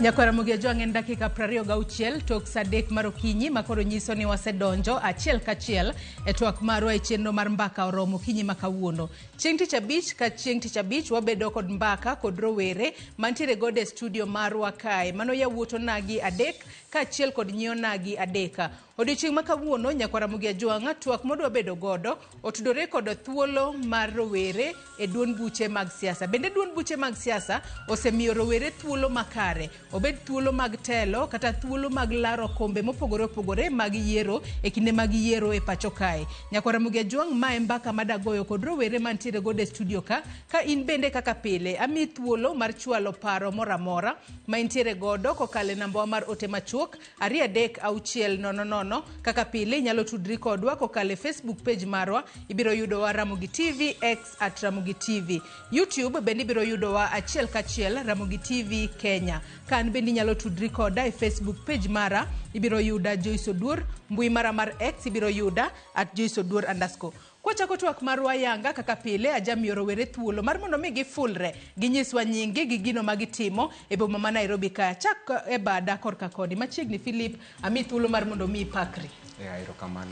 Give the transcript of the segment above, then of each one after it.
Ramogi joangen dakika 26 tok sadek marokinyi makoro nyiso ni wasedonjo achiel kachiel e twak marwa e chenro mar mbaka oromo kinyi makawuono. Chieng' tich abich ka chieng' tich abich wabedo kod mbaka kod rowere mantiere gode studio marwa kae. Mano yawuoto nagi adek ka achiel kod nyio nagi adeka. Odiochieng' makawuono Ramogi joanga twak modwa bedo godo otudore kod thuolo mar rowere e duond buche mag siasa. Bende duond buche mag siasa osemiyo rowere thuolo makare. Obed thuolo mag telo kata thuolo mag laro kombe mopogore opogore mag yiero e kinde mag yiero e pacho kae. Ramogi joang mae mbaka madagoyo kod rowere mantiere gode studio ka in bende kaka pile ami thuolo mar chwalo paro moramora ma intiere godo kokale namba mar ote machuok 236000 kaka pile nyalo tudri kodwa kokale Facebook page marwa ibiro yudo wa Ramogi TV X @Ramogi TV. YouTube bende ibiro yudo wa achiel kachiel Ramogi TV Kenya. Kan bende nyalo tudri koda e Facebook page mara ibiro yuda Joyce Odur, mbui mara mar X ibiro yuda @JoyceOdur_. Kwachako twak marwa yanga kaka pile ajamiyo rowere thuolo mar mondo mi gifulre ginyiswa nyingi gi gino magitimo e boma ma Nairobi ka. Chak e bada korka kodi machiegni Philip ami thuolo mar mondo mi pakri. Erokamano.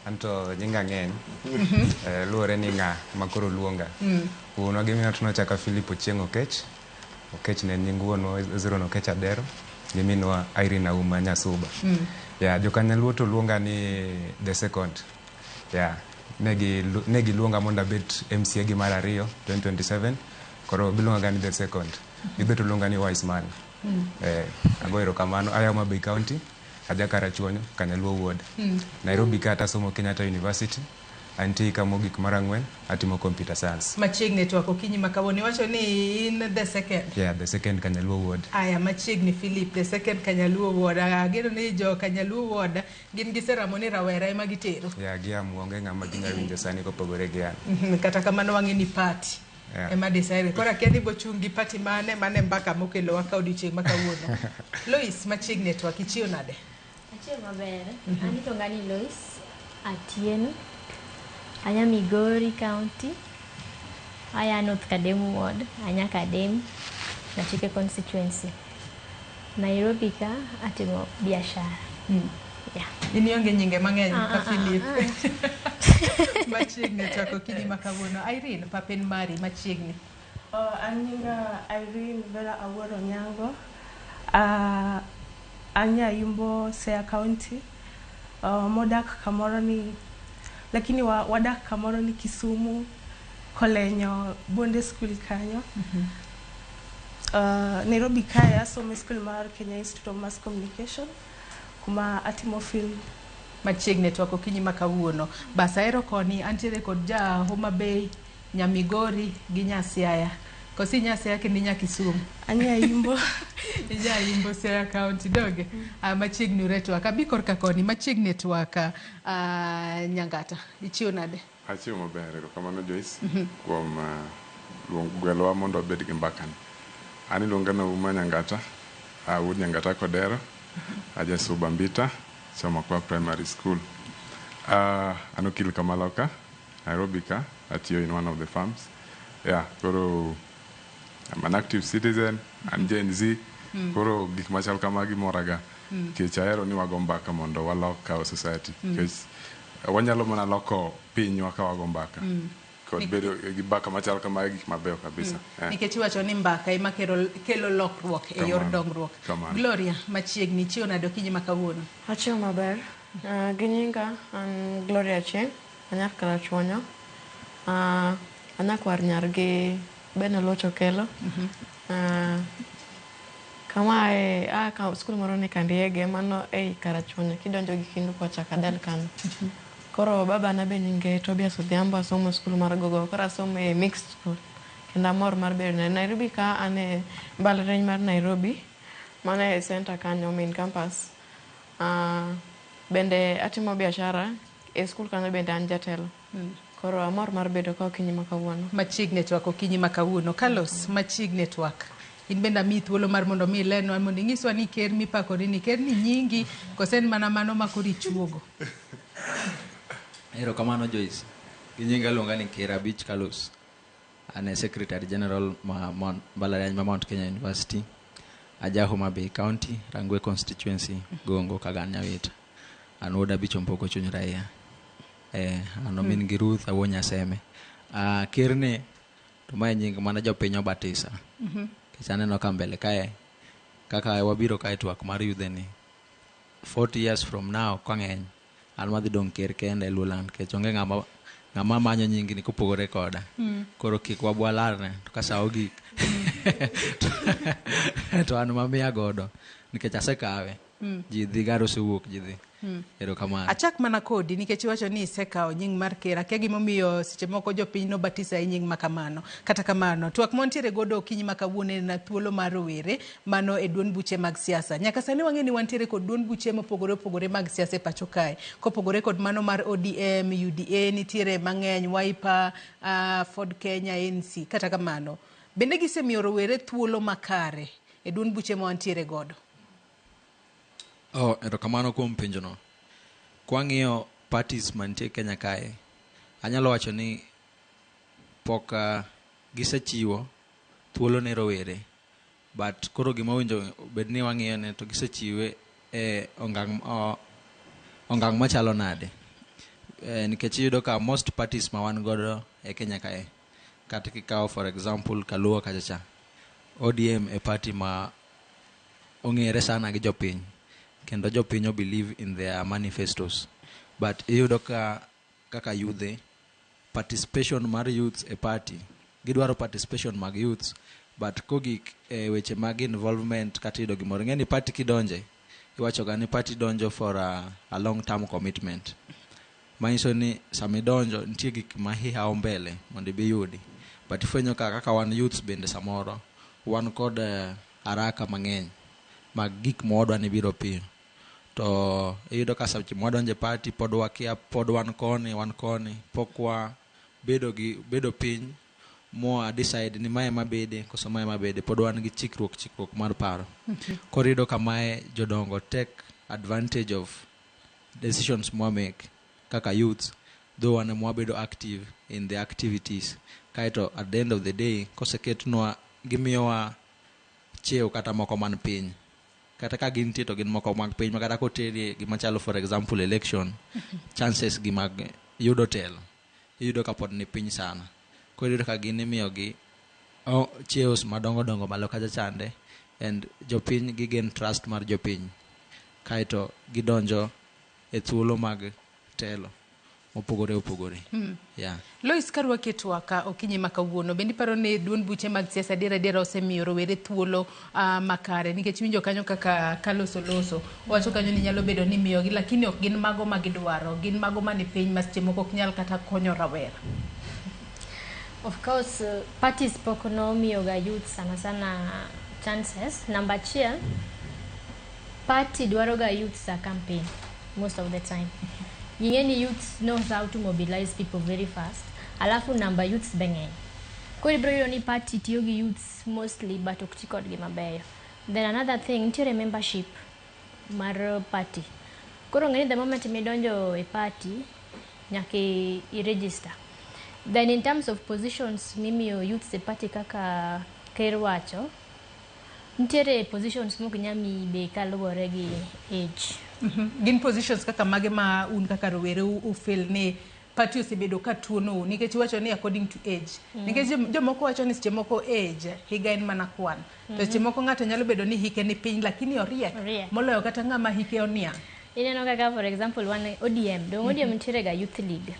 Anto nyinga ng'eny. Luore ni ng'a makoro luonga. Wuonwa gi minwa chaka Philip Ochieng' Okech. Okech ne nying wuonwa Ezron Okech Adero. Gi minwa Irene Auma Nyasuba. Jokanyaluo to luonga ni the second. Negi luonga monda bet MCA gi mar ariyo 2027 koro biluonga gani the second gibeto luonga ni wise man. Agoero kamano aya Homa Bay County aja Karachuonyo Kanyaluo ward. Nairobi kata somo Kenyatta University anti kamogik mar ang'wen atimo computer science. Machiegni twak okinyi makawoni wacho ni in the second. The second Kanyaluo ward. Aya machiegni Philip the second Kanyaluo ward. Ageno ni jo Kanyaluo ward gin giseramo ni rawera ema gitero. Giam onge ng'ama ginyalo winjo sani kopogore gi an. Kata kamano wang'e ni party. Ema desire. Kora kedi bochungi party mane mbaka mokelo waka odiochieng' makawuono. Lois machiegni twak ichiyo nade? Achiel maber. Anito ngani Lois Atieno. Anya Migori County, aya North Kadem Ward, anya Kadem, Nachike constituency. Nairobi ka atimo biashara. Ini onge nyinge mang'eny ka Philip. Machiegni twak okinyi makawuono. Irene papen mari machiegni. Anyinga Irene Vera Awuoro Nyango. Anya Imbo Siaya County. Modak kamoro ni lakini wadak kamoro ni Kisumu Kolenyo Bonde School kanyo. Nairobi kaya some school mar Kenya Institute of Mass Communication kuma atimo film. Machiegni twak okinyi makawuono. Basaero koni antiere kod ja Homa Bay, Nyamigori gi Siaya. Kosi Siaya kendo Kisumu. Anya Imbo. Ija Imbo Siaya County doge. Machiegni retwaka bikorka koni machiegni twaka Nyangata. Ichiyo nade? Achiyo maber kamano Joyce. Kuom gwelwa mondo obed gi mbakani. Ani luonga na Uma Nyangata. Awuod Nyangata Kodero. Aja Suba Mbita. Somo kwa primary school. Anokil Kamaloka. Nairobi ka. Atiyo in one of the farms. Koro I'm an active citizen and Gen Z. Koro gik machal kamagi moraga. Kech ahero ni wago mbaka mondo walok our society. Kech wanyalo mana loko pinywa ka wago mbaka. Kod bedo gi mbaka machal kamagi gik mabeyo kabisa. Nikech iwacho ni mbaka ema kelo lokruok e yor dongruok. Gloria machiegni chiyo nade okinyi makawuono? Achiyo maber. Ginyinga an Gloria Chieng', anya Karachuonyo. Anya kwar nyargi Beno Locho Kelo. Kama ka skul moro ni Kandiege mano Karachuonyo kidonjo gi kindu kwa Chakadel kan. Koro baba na be nyinge Tobias Odhiambo asomo skul mar Gogo. Koro asomo mixed school. Kenda mor mar bedo na Nairobi ka ane mbalariany mar Nairobi. Mana center kanyo main campus. Bende atimo biashara e skul kanyo bende an jatelo. Koro amor mar bedo ka okinyi makawuono. Machiegni twak okinyi makawuono. Carlos machiegni twak. In benda mi thuolo mar mondo mi leno mondo ing'iswa ni ker mipakori ni ker ni nyingi kosen mana mano makori chuogo. Erokamano Joyce. Ginyinga luonga ni Ker Abich Carlos. An Secretary General ma mbalariany ma Mount Kenya University. aja Homa Bay County, Rangwe constituency, Gongo Kagan Nyawita. An woda bicho mpoko chuny raia. Ano min gi Ruth awonya seme. Kirni to mae nying mana jopiny obatisa. Kichaneno ka mbele kae kaka wabiro kae twak mar yudheni 40 years from now kwang'eny an madhi dong' ker kende Luland kech onge ng'ama manyo nyingni kopogore koda. Koro kik wabwalarne to kasa ogik to an mamiya godo nikech asekawe. Ji dhi garo sewuok ji dhi. Erokamano. Achak mana kodi nikech iwacho ni isekao nying mar ker. Akia gimomiyo seche moko jopiny no batisa e nying makamano. Kata kamano, twak montiere godo okinyi makawuone na thuolo mar rowere mano e duond buche mag siasa. Nyaka sani wang'e ni wantiere kod duond buche mopogore opogore mag siasa e pacho kae. Kopogore kod mano mar ODM, UDA, nitiere mang'eny, Wiper, Ford Kenya, ANC. Kata kamano, bende gisemiyo rowere thuolo makare e duond buche ma wantiere godo. Erokamano kuom penjono. Kwang'iyo parties mantie Kenya kae, anyalo wacho ni pok gisechiwo thuolo ne rowere, but koro gima winjo bedni wang'iyo ne to gisechiwe e ongang machalo nade. Nikech iyudo ka most parties ma wan godo e Kenya kae, kata kikawo for example Kaluo kachacha, ODM e party ma ong'ere sana gi jopiny. Kendo jopinyo believe in their manifestos. But iyudo kaka youth, participation mar youths e party, gidwaro participation mag youths, but kogik weche mag involvement kata iyudo gimoro. Ng'eni party kidonje, iwacho ga ni party donjo for a long term commitment. Manyiso ni samidonjo nitie gik ma hihawo mbele mondo ibiyudi. But ifwenyo kaka wan youths bende samoro, wan kod haraka mang'eny mag gik mwadwa ni biro piyo. To iyudo ka sache mwadonje party pod wakia, pod wan koni pokwa bedo piny mo decide ni mae mabede koso mae mabede, pod wan gi chikruok mar paro. Koro iyudo ka mae jodongo take advantage of decisions mwa make kaka youths, though wan mwabedo active in the activities. Kaito at the end of the day koseketnwa gimiyowa cheo kata moko man piny. Kata ka gintie to gin moko mag piny makata koteri gima chalo for example election, chances gi mag yudo telo iyudo ka pod ni piny sana. Koro iyudo ka gin imiyogi cheos madongo malo kacha chande, and jopiny gigen trust mar jopiny, kaito gidonjo e thuolo mag telo opogore. Yeah. Lois karwa ketwaka okinyi makawuono, bendi paro ne duond buche mag siasa diera osemiyo rowere thuolo makare, nikech winjo kanyo kaka kaloso wacho kanyo ni nyalo bedo ni miyogi, lakini ok gin mago magidwaro, gin mago mani piny ma seche moko ok nyal kata konyo rawera. Of course, parties pok no miyo ga youth sana chances. Number 1, party dwaro ga youth sa campaign most of the time. Any youth knows how to mobilize people very fast. Alafu number youths beng'eny. Koro ibro ni party tiyo gi youths mostly, but ok ti kodgi maber. Then another thing, nitiere membership mar party. Koro ng'eni the moment midonjo e party, nyaka i-register. Then in terms of positions, mimiyo youths e party kaka ker wacho, nitiere positions mok nyami be kaluwore gi age. Gin positions kaka mage ma un kaka rowere ufil ne party osebedo ka tuono, nikech wacho ni according to age. Nikech jomoko wacho ni seche moko age higa en mana kwan. To seche moko ng'ato nyalo bedo ni hike ni piny lakini oriek moloyo kata ng'ama hike oniang'. Ineno kaka for example one ODM, dong ODM nitiere ga youth league.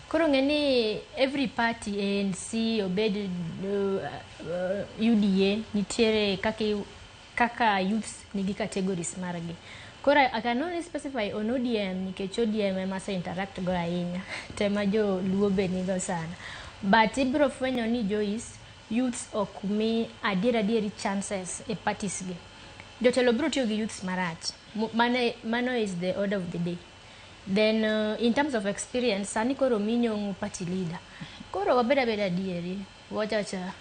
Koro ng'eni every party, ANC, obed UDA, nitiere kaka youths nigi categories margi. Koro I can only specify on ODM nikech ODM ema se interact go ahinya. Tema jo luo be nigo sana. But ibro fwenyo ni Joyce, youths ok mi adieri chances e parties gi. Jotelo bro tiyo gi youths marach. Mano is the order of the day. Then in terms of experience, sani koro minyo party leader. Koro wabeda dieri, wachacha.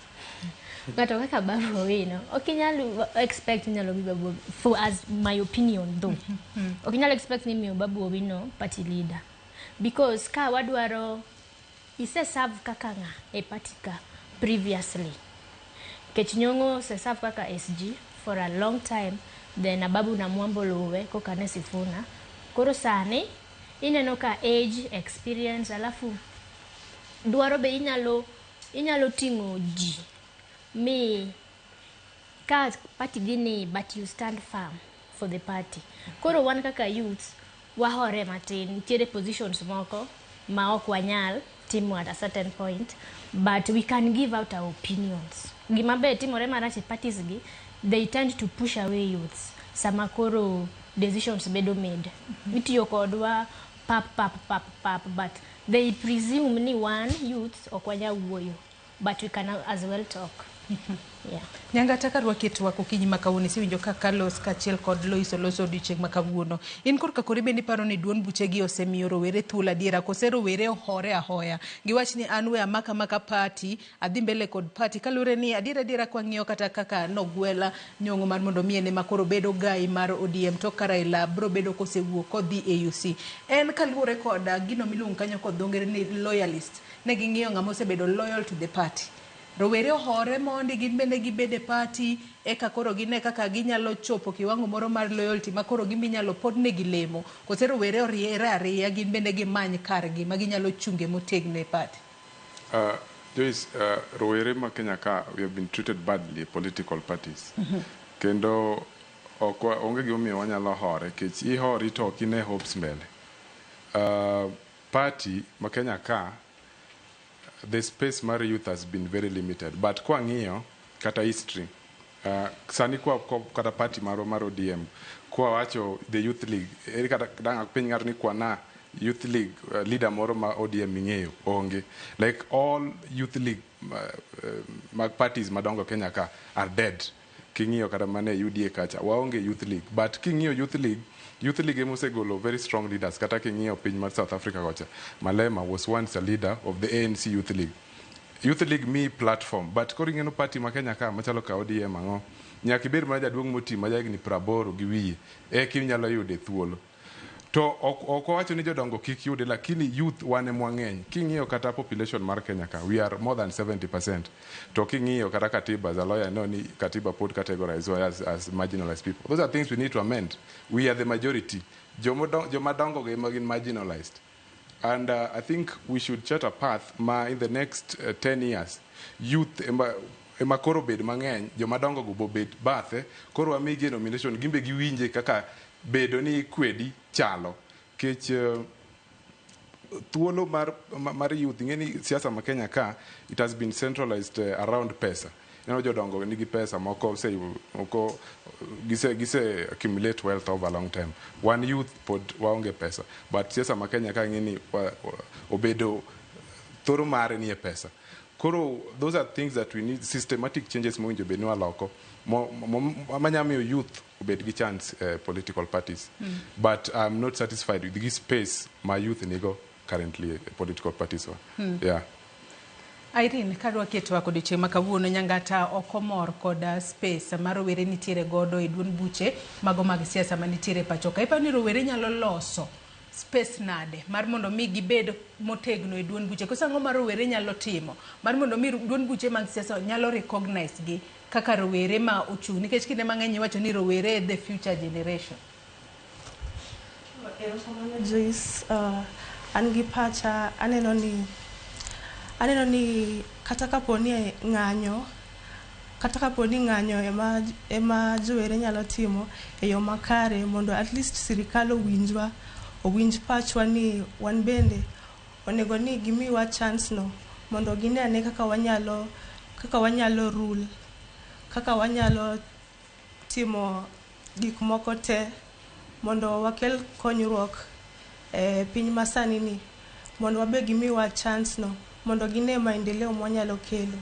Gato kaka Babu Owino, okinyalo expect nyalo bi Babu, for as my opinion though. Okinyalo expect ni miyo Babu Owino party leader. Because ka wadwaro ise serve kaka nga e party ka previously. Kech Nyong'o se serve kaka SG for a long time, then Ababu na Mwambo luwe kokane Sifuna. Koro sani ineno ka age, experience, alafu dwaro be inyalo tingo ji mi ka party gini, but you stand firm for the party. Koro wan kaka youths wahore matin, tiere positions moko ma ok wanyal timo at a certain point, but we can give out our opinions. Gima be timore marach e parties gi, they tend to push away youths. Sama koro decisions bedo made. Itiyo kodwa pap, but they presume ni one youths okwanya wuoyo, but we can as well talk. Yeah. Nyanga taka rwaketwa kokinyi makawuono siwinjo ka Carlos kachiel kod Lois oloso odiochieng' makawuono. In korka kori bende paro ni duond buchegi osemiyo rowere thuolo adiera kose rowere ohore ahoya. Giwach ni an we amaka party adhi mbele kod party kalure ni adiera kwa ng'iyo kata kaka nogwela nyong'o mar mondo miene makoro bedo gai mar ODM to Karaila bro bedo kosewuok kodhi AUC. En kalure kod gino miluongo kanyo kod dhongere ni loyalist. Ne ging'iyo ng'ama osebedo loyal to the party. Rowere hore mondi gin bende gibede party eka koro gine kaka ginyalo chopo kiwango moro mar loyalty makoro giminyalo pod ne gilemo kose rowere oriere ariya gin bende gimany kargi ma ginyalo chunge motegne party. Joyce, rowere ma Kenya ka we have been treated badly political parties. Kendo onge gimomiyo wanyalo hore kech ihori to kine hopes mbele. Party ma Kenya ka the space mar youth has been very limited, but kwa ng'iyo kata history sani kwa kata party mar ODM kwa wacho the youth league kata danga piny ng'ato ni kwa na youth league leader moro ma ODM ing'eyo onge, like all youth league mag parties madongo Kenya ka are dead. King'iyo kata mane UDA kacha waonge youth league, but king'iyo youth league emosegolo very strong leaders. Kata king'iyo piny mar South Africa kocha, Malema was once a leader of the ANC youth league. Youth league me platform, but koro ing'eno party ma Kenya ka machalo ka ODM ang'o nyaka ibed mana jaduong' moti ma jagni 80 gi wiye kinyalo yude thuolo. To ok wacho ni jodongo kik yude, lakini youth wane mwang'eny. King'iyo kata population mar Kenya ka we are more than 70%. To king'iyo kata katiba, as a lawyer no ni katiba pod categorize as marginalized people. Those are things we need to amend. We are the majority. Jomadongo ge magin marginalized. And I think we should chart a path ma in the next 10 years youth ema koro bed mang'eny, jomadongo go bobed bathe, koro amigi nomination gimbe giwinje kaka bedo ni kwedi chalo kech thuolo mar youth. Ngeni siasa ma Kenya ka it has been centralized around pesa. Jodongo nigi pesa moko gise accumulate wealth over a long time. One youth pod waonge pesa, but siasa ma Kenya ka ngeni obedo thoro mare ni pesa. Koro those are things that we need systematic changes mo injo benwa loko manyamiyo youth obed gi chance political parties. But I'm not satisfied with this space my youth nigo currently political parties. Yeah. Irene, kadwa ketwa kod odiochieng' makawuono nyangata okomor kod space ma rowere nitiere godo e duond buche mago mag siasa manitiere pachoka. Ipani rowere nyalo loso space nade mar mondo mi gibed motegno e duond buche. Kosa ng'o ma rowere nyalo timo mar mondo mi duond buche mag siasa nyalo recognize gi kaka rowere ma ochung' nikech kinde mang'eny iwacho ni rowere the future generation. Joyce, an gi pacha aneno ni kata kaponi ng'anyo ema jowere nyalo timo e yo makare mondo at least sirikal owinj pachwa ni wan bende onego ni gimiwa chance no mondo ginene kaka wanyalo rule, kaka wanyalo timo gik moko te mondo wakel konyruok e piny masani ni, mondo wabe gimiwa chance no mondo gine maendeleo mwanyalo kelo.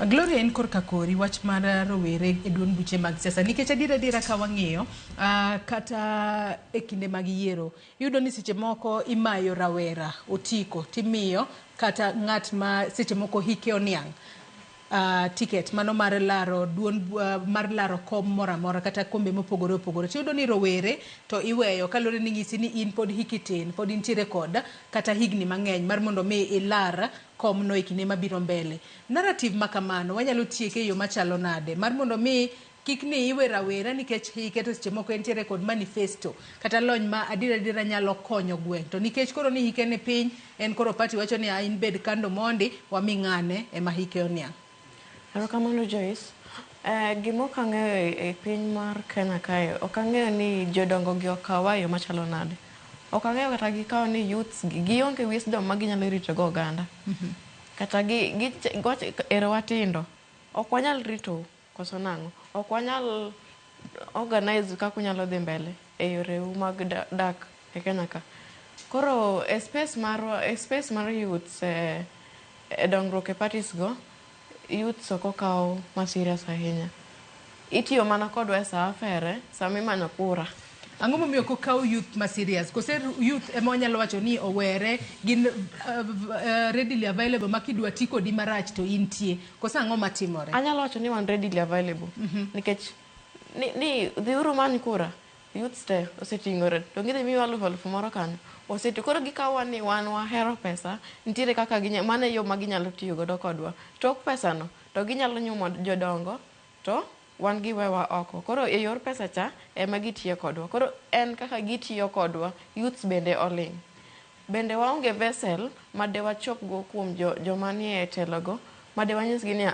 Gloria en korka kori wach mar rowere e duond buche mag siasa nikech adiera ka wang'iyo kata e kinde mag yiero yudo ni seche moko imayo rawera otiko timiyo kata ng'at ma seche moko hike oniang' ticket mano mar laro mar laro kom moramora kata kombe mopogore opogore. Tiyudo ni rowere to iweyo kalore ni ng'isi ni in pod hiki tin, pod intiere kod kata higni mang'eny mar mondo mi ilar komno e kinde mabiro mbele. Narrative makamano wanyalo tieke yo machalo nade mar mondo mi kik ni iwe rawera nikech hiketo seche moko entiere kod manifesto kata lony ma adira nyalo konyo gweng' to nikech koro ni hike ne piny en koro party wacho ni in bed kando mondi wami ng'ane ema hike oniang'. Erokamano Joyce. Gima ok ang'eyo e piny mar Kenya kae, ok ang'eyo ni jodongo gi okawa yo machalo nade. Ok ang'eyo kata gikawo ni youths gionge wisdom ma ginyalo rito go oganda. Kata ero watindo ok wanyal rito koso nang'o. Ok wanyal organize kaka unyalo dhi mbele e yore mag dak e Kenya ka. Koro e space mar youths e dongruok e parties go, youths ok okaw ma serious ahinya. Itiyo mana kodwa e sa afere, sama imanyo kura. Ang'o momiyo ok okaw youth ma serious? Kose youth ema wanyalo wacho ni owere gin readily available ma kidwa ti kodi marach to intie. Kose ang'o matimore? Anyalo wacho ni wan readily available. Nikech ni dhiuru many kura, youths te oseting'ore. To gidhi miwa alufu moro kanyo. Oseti koro gikawa ni wan wahero pesa, nitiere kaka mane yo ma ginyalo tiyo godo kodwa. Tok pesa no, to ginyalo nyumo jodongo, to wan giwewa oko. Koro e yor pesa cha ema gitiyo kodwa. Koro en kaka gitiyo kodwa, youths bende oling'. Bende waonge vessel ma de wachop go kuom joma nie telo go, ma de wanyisgi ni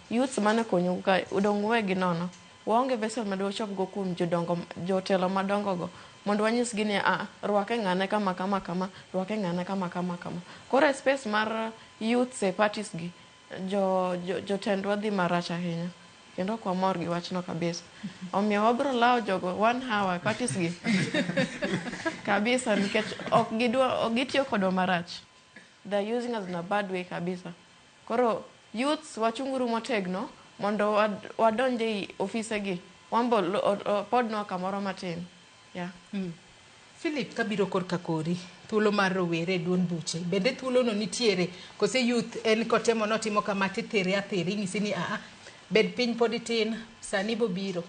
youths mane konyo ka udong wegi nono. Waonge vessel ma de wachop go kuom jotelo madongo go, mondo wanyisgi ni rwake ng'ane kama kama kama, rwake ng'ane kama kama kama. Koro space mar youths e parties gi, jotendwa dhi marach ahinya. Kendo kwa mor gi wachno kabisa. Omiyo wabro lao jogo 1 hour parties gi. Kabisa nikech ok gitiyo kodwa marach. They're using us in a bad way kabisa. Koro youths wachunguru motegno mondo wadonje i ofise gi. Wambo podno kamoro matin. Yeah. Philip kabiro korka kori. Thuolo mar rowere duon buche. Bende thuolo no nitiere. Kose youth en kotemo notimo kama titere athiri ng'isi ni bed piny podi tin sani bo biro.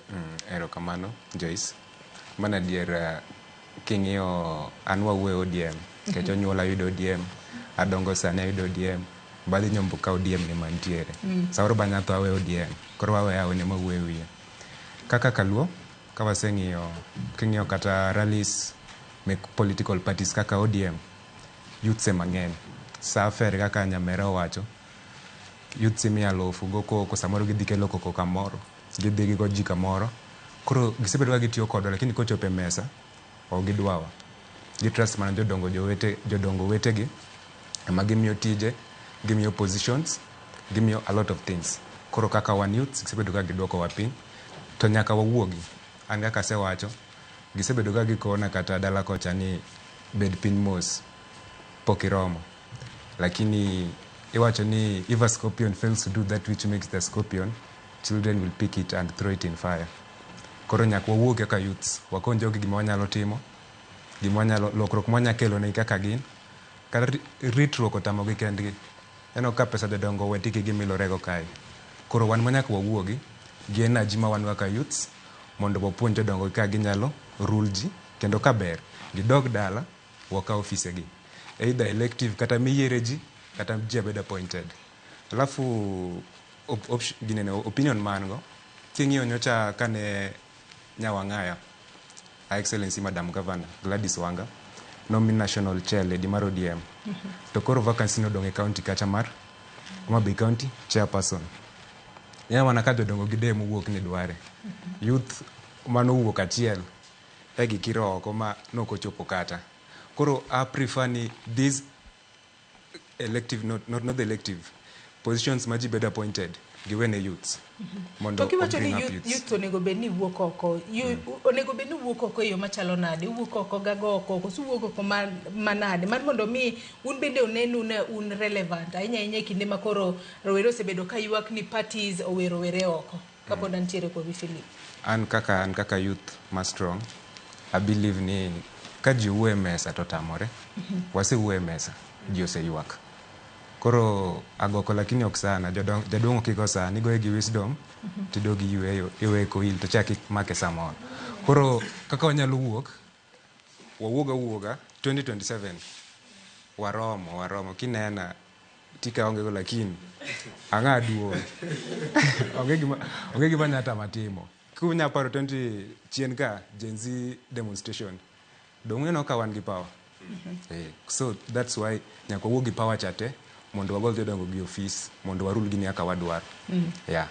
Erokamano Joyce. Mana dier king'iyo an wawuoyo ODM kech onyuola yudo ODM, adongo sani ayudo ODM, badhi nyombo ka ODM ni mantiere. Sauro banyato awe ODM, koro wawe awe ne mawuoyo wiye. Kaka kaluo, ka waseng'iyo king'iyo kata rallies mek political parties kaka ODM, youths mang'eny. Sa afere kaka Nyamera owacho, youths imiya lofu go koko, samoro gidhi kelo koko kamoro, gidhi gigo ji kamoro. Koro gisebedo ka gitiyo kodwa, lakini kochope mesa, ok gidwawa. Gitrust mana jodongo wetegi, ema gimiyo tije, gimiyo positions, gimiyo a lot of things. Koro kaka wan youths, gisebedo ka gidwoko wa piny, to nyaka wawuogi. An kaka asewacho, gisebedo ka gikona kata dala kocha ni bed piny mos, pok iromo. Lakini iwacho ni if a scorpion fails to do that which makes the scorpion, children will pick it and throw it in fire. Koro nyaka wawuogi kaka youths, wakon jogi gima wanyalo timo, gima wanyalo lokruok mwanya kelo ne kaka gin, kata ritruok otamogi kendgi. Eno ka pesa jodongo wetiki gimilorego kae. Koro wan manyaka wawuogi, gi energy ma wan kaka youths, mondo wapuonj jodongo ka ginyalo rule ji, kendo ka ber, gidog dala, waka ofise gi. Either elective kata miyiere ji, kata ji abed appointed. Alafu opinion mango, king'iyo nyocha kane Nyawang'aya, Her Excellency Madam Governor Gladys Wanga, nomin national chair lady mar ODM. To koro vacancy nodong' e county kacha mar Homa Bay County chairperson. Wana ka jodongo gidemo wuok ni dware. Youth mano wuok achiel gikiro oko ma nokochopo kata. Koro I prefer ni these elective, not the elective positions ma ji bed appointed giwene youths. Mondo kiwacho ni youth onego bed ni wuok oko, onego bed ni wuok oko e yo machalo nade, wuok oko gago oko, koso wuok oko manade, mar mondo mi un bende onenu ne un relevant, ahinya kinde makoro rowere osebedo ka ywak ni parties owere oko, kapod antiere kod Philip. An kaka youth ma strong, I believe ni ka ji wuoye mesa to tamore, wase wuoye mesa, ji oseywak. Koro agoko lakini ok sana, jadongo kiko sana, igoye gi wisdom, tidogi yueyo, iwe koil, to chaki make samon. Koro kaka wanyalo wuok, wawuoga 2027, waromo, kinena tika onge go lakini anga duo onge gima nyata matimo kunya paro 20 chien ka Gen Z demonstration dong no ka wan gi power so that's why nyako wuogi power chate mondo wagol jodongo gi office mondo warul gini aka wadwar yeah.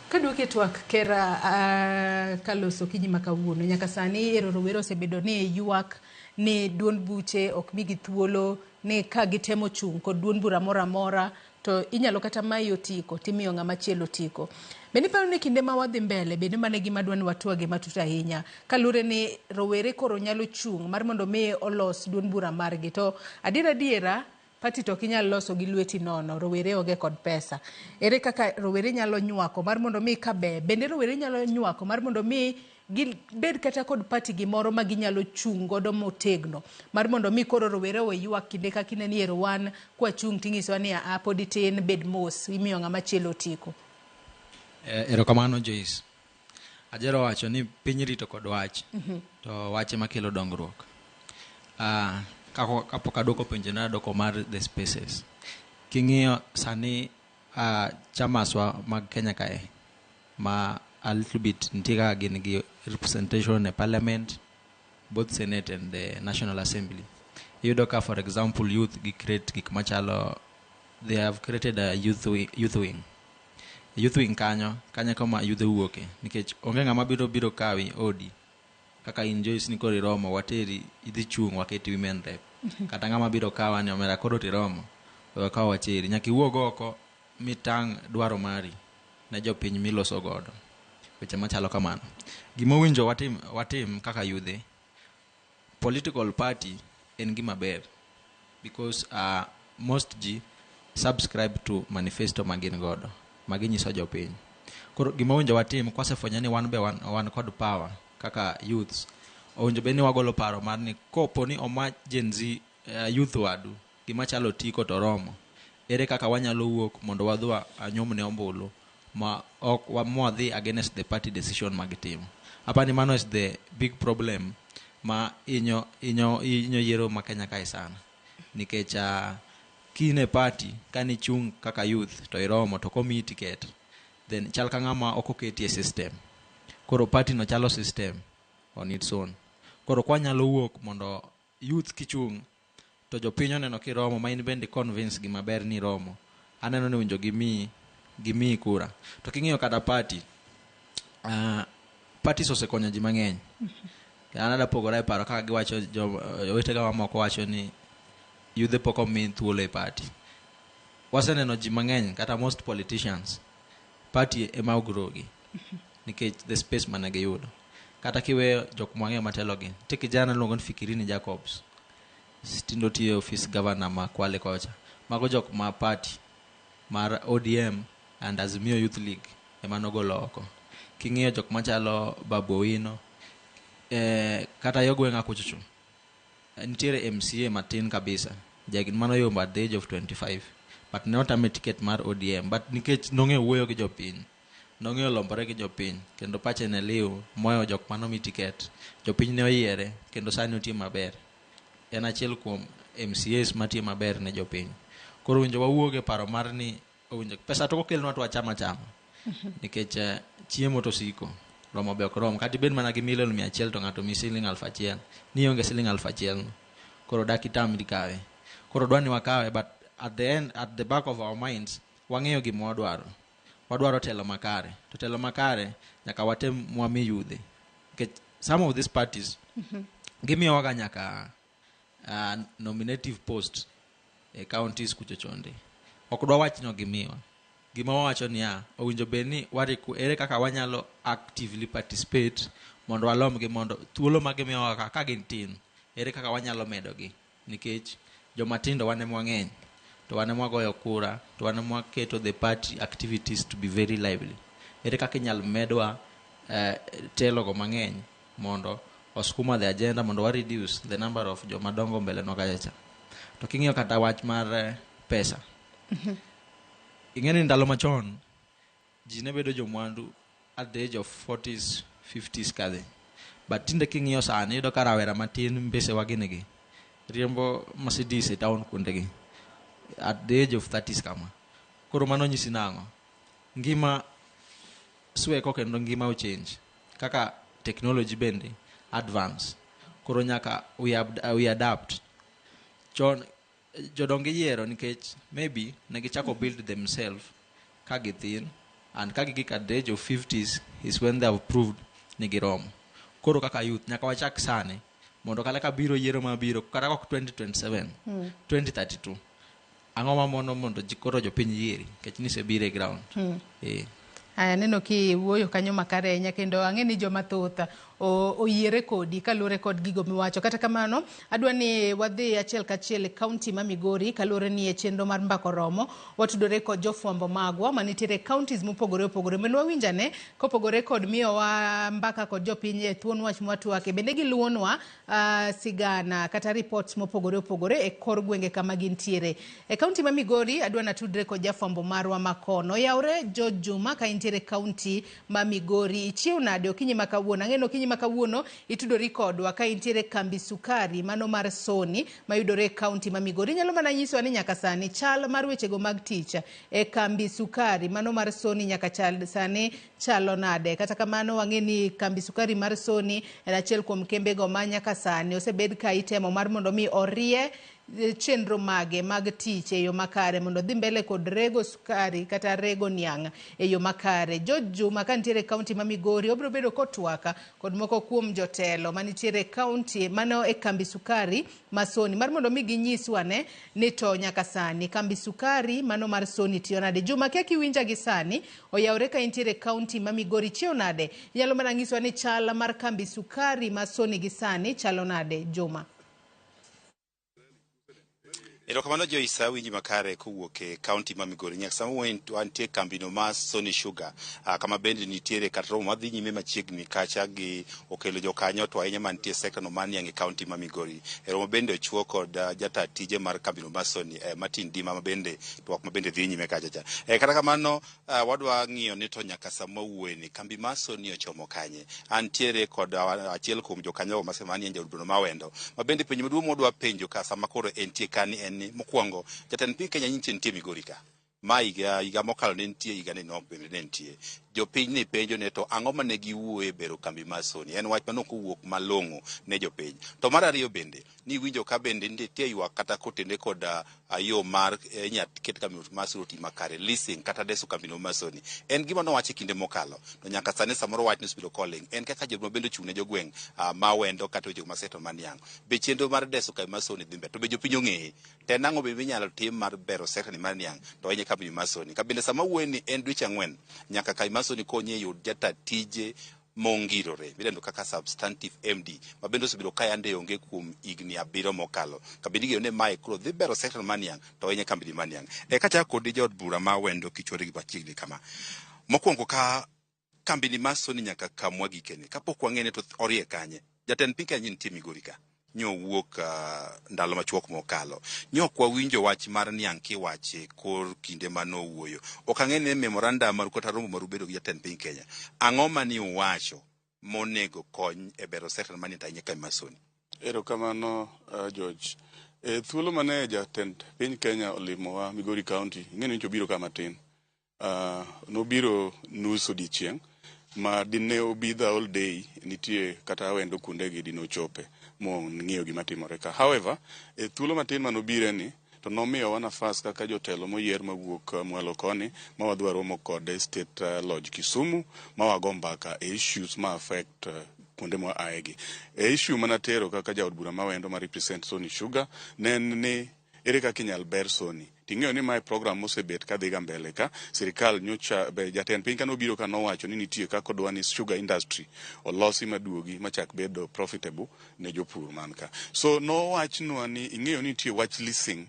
Kaduoke twak kera kaloso kinyi makawuono nyaka sani ero rowero osebedo ni yuak ni duond buche ok migi thuolo ni ka gitemo chung kod duond bura mora mora to inyalo kata mayo tiko timiyo ng'ama chielo tiko. Bende paro ni kinde ma wadhi mbele bende mane gima dwani watwage matut ahinya kalure ni rowere koro nyalo chung mar mondo mi olos duond bura margi to adiera pati to kinyal loso gi lweti nono rowere oge kod pesa. Ere kaka rowere nyalo nywako mar mondo mi kabe bende rowere nyalo nywako mar mondo mi bed kata kod pati gimoro ma ginyalo chung godo motegno mar mondo mi koro rowere we ywak kinde ka kinde ni ero wan kwa chung tingiso ni podi tin bed mos imiyo ng'ama chielo tiko. Erokamano Joyce. Ajero wacho ni piny rito kod wach to wache makelo dongruok. Kapok adwoko penjo na doko mar the spaces. King'iyo sani chamaswa mag Kenya kae ma a little bit ntiga gin gi representation in parliament, both Senate and the National Assembly. Yudo ka for example youth gi create gik machalo, they have created a youth wing. Youth wing kanyo kama youth wuoke nikech onge ng'ama biro kawi odi kaka in Joyce ni kori romo wateri idhi chung waketi women rep kata ng'ama biro kawa ni omera koro tiromo wakawa wacheri nyaki wuog oko mitang dwaro mari na jopiny miloso godo weche machalo kamano. Gima winjo watim kaka yudhe political party en gima ber because most ji subscribe to manifesto magin godo maginyiso jopiny. Koro gima winjo watim kwasefwenyo ni wan kod power kaka youths owinjo beni wagolo paro mar ni kopo ni oma Gen Z youth wadu gima chalo tiko to romo ere kaka wanyalo wuok mondo wadhwa anyomne ombulu ma ok wamodhi against the party decision magitimo. Apani mano is the big problem ma inyo yero ma Kenya kae sana nikech kine party kani chung kaka youth to iromo to komi ticket then chal ka ng'ama okoketi e system. Koro party no chalo system on its own. Koro kwa nyalo wuok mondo youth kichung to jopinyo neno kiromo ma in bende convince gima ber ni romo aneno ni winjo gimi kura to king'iyo kada party parties osekonyo ji mang'eny. Anada pogora paro kaka giwacho wetega mamoko wacho ni yudhe poko min thuolo e party. Waseneno ji mang'eny kata most politicians party ema ogrogi nikech the space manage yudo. Kata kiweyo jok mang'eny matelogi te kijana luongo ni Fikirini Jacobs stindo tiyo office governor ma Kwale kocha mago jok ma party mar ODM and Azimio Youth League ema nogolo oko. King'iyo jok machalo Babu Owino kata yogwenga kuchuchu nitiere MCA matin kabisa jagin mano yombo at the age of 25 but not a ticket mar ODM but nikech nong'e wuoyo gi jopiny nong'e lombore gi jopiny kendo pache ne liu moyo jok mano mi ticket jopiny ne oyiere kendo sani otie maber en achiel kuom MCAs matie maber ne jopiny. Koro winjo wawuoge paro mar ni owinjo pesa to kokelnwa to wachama nikech chiemo to siko romo be ok rom kata ibed mana gi milion 100 to ng'ato mi siling 1,000 ni onge siling 1,000 koro dakitam dikawe. Koro dwani wakawe but at the end at the back of our minds wang'eyo gima wadwaro telo makare to telo makare nyaka watem mwami yudhe nikech some of these parties gimiyo waga nyaka nominative post e counties kuchochonde ok dwa wachno gimiwa gima wawacho ni owinjo beni wariku ere kaka wanyalo actively participate mondo walomgi mondo thuolo magimiyo kaka gin tin ere kaka wanyalo medogi nikech jomatindo wane mwang'eny to wane mwagoyo kura to wane mwaketo the party activities to be very lively. Ere kaka inyal medwa telo go mang'eny mondo oskuma the agenda mondo wa reduce the number of jomadongo mbele no kacha. To king'iyo kata wach mar pesa ing'eni ndalo machon ji ne bedo jomwandu at the age of 40s 50s kadhi but tinde king'iyo sani yudo ka rawera matin mbese waginegi riembo Mercedes e town kundegi at the age of 30s kama. Koro mano nyisi nang'o? Ngima sweko kendo ngima o change. Kaka technology bende advance. Koro nyaka we adapt. Chon jodongi yiero nikech maybe negichako build themselves kagithin, and kagigik at the age of 50s is when they have proved nigiromo. Koro kaka youth nyaka wachak sane mondo kala ka biro yiero mabiro kata kok 2027 2032 ang'o mamono mondo jikoro jopiny yieri kech nisebiro e ground. Aya neno ki wuoyo kanyo makare nya kendo ang'e ni joma thoth oyiere kodi kalure kod gigo miwacho. Kata kamano adwa ni wadhi achiel kachiel e kaunti ma Migori kalure ni e chenro mar mbako romo watudore kod jofwambo magwa manitiere counties mopogore opogore mendo wawinjane kopogore kod miyowa mbaka kod jopiny e thuon wach mwatwake bende giluonwa sigana kata reports mopogore opogore e kor gwenge kama gintiere. E kaunti ma Migori adwa natudre kod jafwambo marwa makono yaure Juma ka intiere kaunti ma Migori ichiew nade okinyi makawuono. Ang'eno okinyi makawuono itudori kodwa ka intiere kambi sukari mano mar Soni mayudore kaunti ma Migori. Nyalo mana nyiso ni nyaka sani chal mar wechego mag tich e kambi sukari mano mar Soni nyaka chal sani chalo nade. Kata kamano wang'e ni kambi sukari mar Soni en achiel kuom kembego ma nyaka sani osebed ka itemo mar mondo mi orie chenro mage mag tich e yo makare mondo dhi mbele kod rego sukari kata rego niang' e yo makare. Juma ka nitiere kaunti ma Migori obro bedo kotwaka kod moko kuom jotelo manitiere kaunti mano e kambi sukari ma Soni mar mondo mi ginyiswane ni to nyaka sani kambi sukari mano mar Soni tiyo nade. Juma kia kiwinja gi sani oyaure ka intiere kaunti ma Migori chiyo nade. Nyalo mana nyiswa ni chal mar kambi sukari ma Soni gi sani chalo nade Juma. Erokamano Joyce winji makare kowuok e kaunti ma Migori. Nyaka sama wantie kambino ma Sony Sugar kama bende nitiere kata romo madhi nyime machiegni kacha gi okelo jokanyo to ahinya mantie sekta no manie e kaunti ma Migori. Romo bende ochuo kod jata tije mar kambino ma Sony Martin Dima mabende twak mabende dhi nyime kacha cha. Kata kamano wadwa ng'iyo ni to nyaka sama wuoyni kambi ma Sony ochomo kanye. Antiere kod achiel kuom jokanyo manie jaoduno mawendo mabende penjo maduong' modwa penjo ka sama koro entie kani en mokwongo jatend piny Kenya nitie Migori ka ma higa mokalo ne nitie higa ni nok bende ne nitie jopiny ni penjo ne to ang'o mane giwuoye bero kambi ma Sony en wach manok owuok malong'o ne jopiny. To mar ariyo bende ni winjo ka bende nitie ywak kata kotende kod yo mar ket kambi ma Sony makare leasing kata deso kambi no ma Sony en gima nowacho kinde mokalo to nyaka sani samoro wach ni hospital calling en kaka joma bende chung ne jogweng' ma wendo kata joma seto maniang' be chenro mar deso kambi ma Sony dhi mbele to be jopiny ong'eye te nang'o be inyalo tim mar bero sekta ni maniang' to enye kambi ma Sony ka bende sama wuoye ni en dweche 4 nyaka kambi ma Sony konye yud jata tije mongirore midendo kaka substantive MD mabende osebedo ka yande onge kuom igni 7 mokalo kabindi gino ne mae kuro dhi bero sekta maniang' to enye kambi maniang' kachako kod jod bura ma wendo kichwore gi machiegni kama mokwongo ka kambi ma Sony nyaka kamwa gikeni kapok wang'ene to orie kanye jatend piny Kenya nitie Migori ka nyo wuok ndalo machuok mokalo nyo kwa winjo wach mar niang' kiwache kor kinde mano wuoyo okang'ene memorandum mar kota romo mar bedo gi jatend piny Kenya ang'o mani uwacho monego kony e bero sekta mani tanye kambi ma Sony. Erokamano George thuolo mane jatend piny Kenya olimowa Migori County ng'eni ncho biro kama tin nobiro nus odiochieng' ma dine obidha all day nitie kata wendo kunde gi dino chope mo ng'iyo gima timore ka. However thuolo matin manobire ni to nomiyo wa nafas kaka jotelo moyier mawuok mwalo koni ma wadwa romo kod State Lodge Kisumu ma wago mbaka issues ma affect kuonde mwa aegi issue manatero kaka jaod bura mawendo ma represent Sony Sugar nen ni ere kaka inyal ber Sony ting'eyo ni mae program mosebet ka dhiga mbele ka sirikal nyocha jatend piny kano biro ka nowacho ni nitie kaka odwa ni sugar industry olosi maduogi machak bedo profitable ne jopur man ka so nowachnwa ni ing'eyo ni nitie wach leasing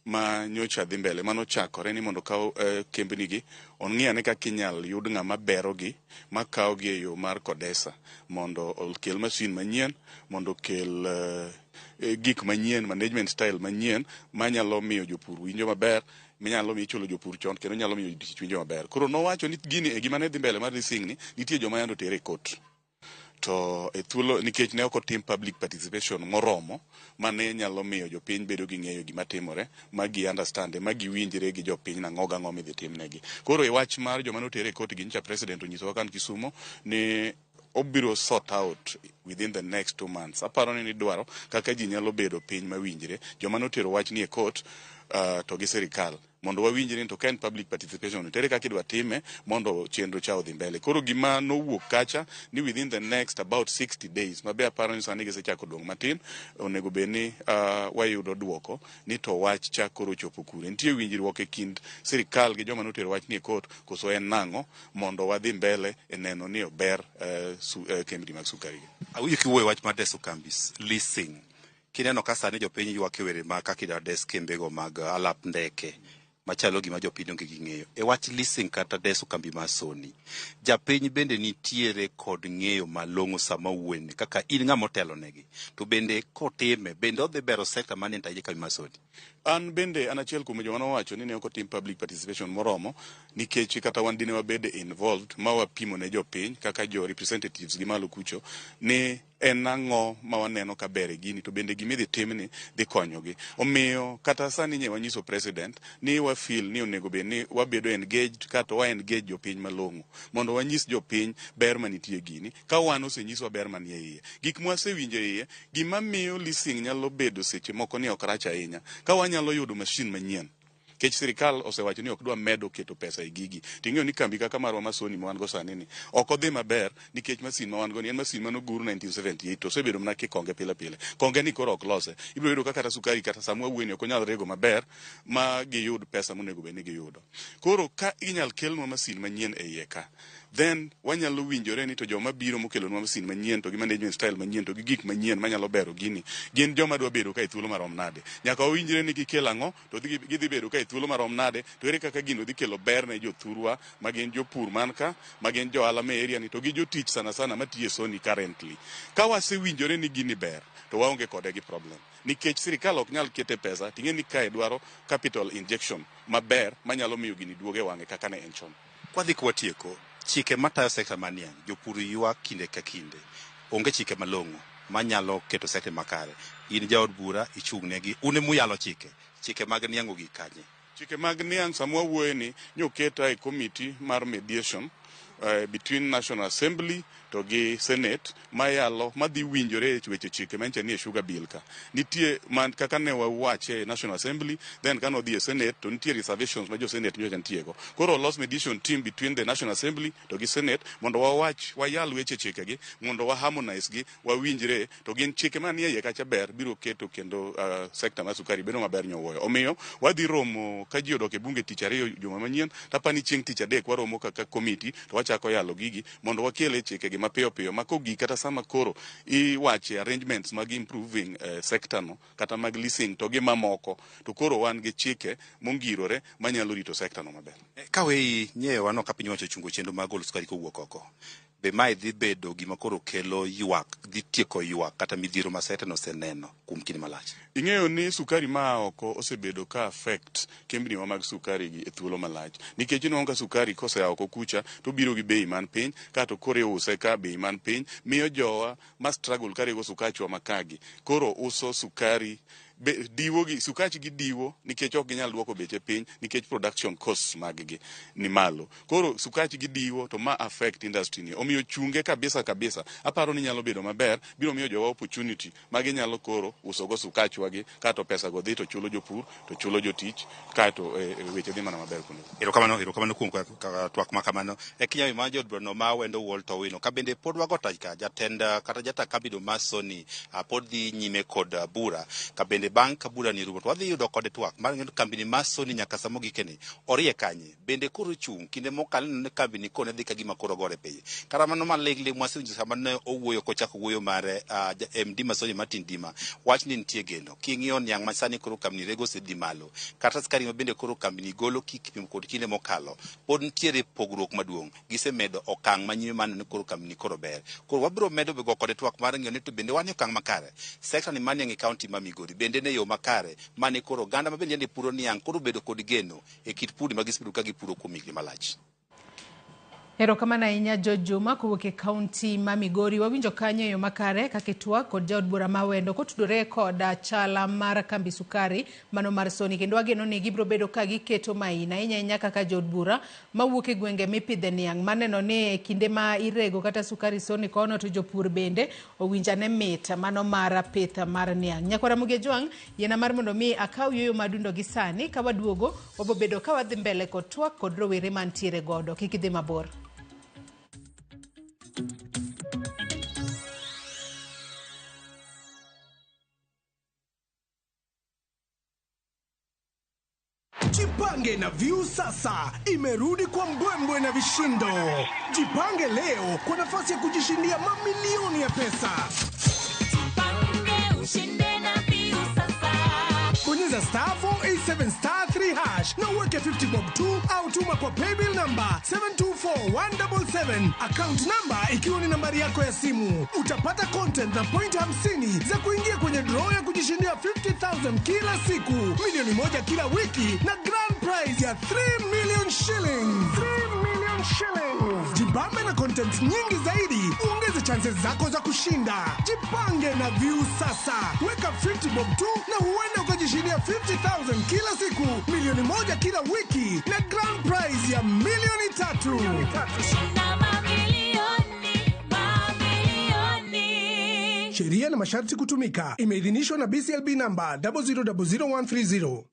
ma nyocha dhi mbele mano chakore ni mondo kaw kembni gi ong'iya ne kaka inyal yud ng'ama bero gi makaw gi e yo mar kodesa mondo okel masin manyien mondo okel gik manyien management style manyien manyalo miyo jopur winjo maber minyalo miyo chulo jopur chon kendo nyalo miyo tich winjo maber. Koro nowacho ni gini e gima ne dhi mbele mar leasing ni nitie joma yando tere kot to e thuolo nikech ne ok otim public participation moromo mane nyalo miyo jopiny bedo gi ng'eyo gima timore ma gi understand ma gi winjre gi jopiny na ngoga ngomi dhi timnegi. Koro e wach mar joma notere koti gi nyicha president onyisowa kan Kisumo ni obiro sort out within the next 2 months. Aparo ni dwaro kaka ji nyalo bedo piny mawinjre joma notero wach ni e court to gi sirikal mondo wawinjre to ken public participation tere kaka idwa time mondo chenro cha odhi mbele. Koro gima nowuok kacha ni within the next about 60 days mabe aparo ni sani gisechako dong matin onego beni wayudo duoko ni to wach cha koro chopo kure. Nitie winjruok e kind sirikal gi joma notero wach ni e court koso en nango mondo wadhi mbele e neno ni ober kembni mag sukari. Awinjo kiwuoyo wach mar deso kambis leasing. Kineno ka sani jopiny ywak e were ma kaka idwa des kembego mag alap ndeke machalo gima jopiny onge gi ng'eyo. E wach leasing kata deso kambi mar Sony, japiny bende nitiere kod ng'eyo malong'o sama wuone kaka in ng'ama otelo negi. To bende kotime bende odhi bero sekta mane ntaje kambi mar Sony. An bende an achiel kuom joma nowacho ni ne ok otim public participation moromo nikech kata wan dine wabede involved ma wapimo ne jopiny kaka jo representatives gi malo kucho ni en ang'o ma waneno ka bere gini to bende gimidhi timni dhi konyogi. Omiyo kata sani nye wanyiso president ni wa feel ni onego bed ni wabedo engaged kata wa engage jopiny malong'o mondo wanyis jopiny ber manitie gini ka wan osenyiswa ber manie iye. Gik mwasewinjo iye gima miyo leasing nyalo bedo seche moko ni ok rach ahinya ka wanyalo yudo machine manyien. Kech sirikal osewacho ni ok dwa medo keto pesa e gigi. Ting'eyo ni kambi kaka marwa ma Sony ma wan go sani ni ok odhi maber nikech masin ma wan go ni en masin manogur 1978 to osebedo mana kikonge pile pile. Konge ni koro ok lose. Ibiro yudo kaka sukari kata samwa wueni ok onyal rego maber ma giyud pesa monego bed ni giyudo. Koro ka inyal kelnwa masin manyien e iye ka then wanyalo winjore ni to joma biro mokelo nwa masin manyien to gi management style manyien to gi gik manyien manyalo bero gini gin joma dwa bedo ka thuolo marom nade. Nyaka wawinjre ni gikel ang'o to gidhi bedo ka thuolo marom nade to ere kaka gino dhi kelo ber ne jothurwa ma gin jopur man ka ma gin johala me area ni to gi jotich sana sana matiye Sony currently. Ka wasewinjore ni gini ber to waonge kode gi problem nikech sirikal ok nyal kete pesa ting'e ni kae dwaro capital injection maber manyalo miyo gini duoge wang'e kaka ne en chon. Kwadhi kwatieko chike matayo sekta manie jopur ywak kinde ka kinde onge chike malong'o manyalo keto sekta makare. In jaod bura ichung'negi une muyalo chike mag niang'o gi kanye. Chike mag niang' samwa wuoye ni nyoketa e committee mar mediation between National Assembly to gi Senate mayalo madhi winjore e weche chike manche ni e sugar bill ka. Nitie man kaka ne wawache National Assembly then kano dhi e Senate to nitie reservations ma jo Senate nyocha ntiego. Koro los mediation team between the National Assembly to gi Senate mondo wayal weche chike gi mondo wa harmonize gi wawinjre to gin chike manie iye kacha ber biro keto kendo sekta mar sukari bedo maber nyowoyo. Omiyo wadhi romo ka ji odok e bunge tich ariyo juma manyien tapani chieng' tich adek waromo kaka committee to wachako yalo gigi mondo wakele chike gi mapiyo piyo makogi kata sama koro iwache arrangements mag improving sector no kata mag leasing to gi mamoko to koro wan gi chike mongirore manyalo rito sector no maber. Kawe nyeyo wano ka piny wacho chungo chenro mag golo sukari kowuok oko be mai dhi bedo gima koro kelo ywak dhi tieko ywak kata midhiro ma sekta no seneno kuom kinde malach. Ing'eyo ni sukari ma oko osebedo ka affect kembni mag sukari gi e thuolo malach nikech ino ka sukari kose oko kucha to biro gi bei man piny kato kore use ka bei man piny miyo jowa ma struggle karego sukachwa makagi koro uso sukari diwo gi sukachi gi diwo nikech ok ginyal duoko beche piny nikech production costs mag gi ni malo. Koro sukachi gi diwo to ma affect industry ni omiyo chunge kabisa aparo ni nyalo bedo maber biro miyo jowa opportunity magi nyalo koro uso go sukachwa gi kato pesa go dhi to chulo jopur to chulo jotich kato weche dhi mana maber kuno. Erokamano kuom twak makamano e kinyawi ma jodbrono ma wendo wol to wino ka bende pod wago tajka jatenda kata jata kabido ma Sony pod dhi nyime kod bura ka bende bang' ka bura ni rumo to wadhi yudo kode twak mar ng'eyo kambini ma Sony nyaka samo gikeni orie kanye bende koro chung' kinde mokalo ne kambini kone dhi ka gima koro gore peye kara mano malegli mwasewinjo sama ne owuoyo kochako wuoyo mare MD ma Sony Martin Dima wach ni nitie geno king'iyo niang' ma sani koro kambini rego sedhi malo kata skari ma bende koro kambini golo kipimo kod kinde mokalo pod nitiere pogruok maduong' gisemedo okang' manyime man ne koro kambini koro ber koro wabiro medo go kode twak mar ng'eyo ni to bende wan okang' makare sekta ni manie county ma Migori bende ne yo makare mane koro ganda mabende yande puro niang' koro bedo kod geno e kit pudi magisebedo ka gipuro kuom higni malach. Erokamano ahinya George Juma kowuok kaunti ma Migori. Wawinjo kanyo yo makare kakitwa kod jaod bura mawendo kotudore kod chala mar kambi sukari mano mar Sony, kendo wageno ni gibro bedo ka giketo maina ahinya kaka jaod bura mawuok gwenge mipidhe niang'. Maneno ni kinde ma irego kata sukari Sony kono to jopur bende owinjane mit mano mar pith mar niang'. Nyakwara Ramogi Jwang yena mar mondo mi akaw yoyo madundo gi sani ka waduogo wabobedo ka wadhi mbele kod twak kod rowere mantiere godo. Kik idhi mabor. Jipange na View sasa imerudi kwa mbwembwe na vishindo. Jipange leo kwa nafasi ya kujishindia mamilioni ya pesa. Jipange ushinde na View sasa. Bonyeza *487*3# na uweke 50 bob tu au tuma kwa paybill number 724177. Account number ikiwa ni nambari yako ya simu. Utapata content na point 50 za kuingia kwenye draw ya kujishindia 50,000 kila siku, milioni moja kila wiki na grand prize ya 3 million shillings. 3 million shillings. Jibambe na content nyingi zaidi, uongeze chances zako za kushinda. Jipange na View sasa. Weka 50 bob tu na huenda ukajishindia 50,000 kila siku, milioni moja kila wiki na grand prize ya milioni 3. Shinda mamilioni. Sheria na masharti kutumika. Imeidhinishwa na BCLB number 0000130.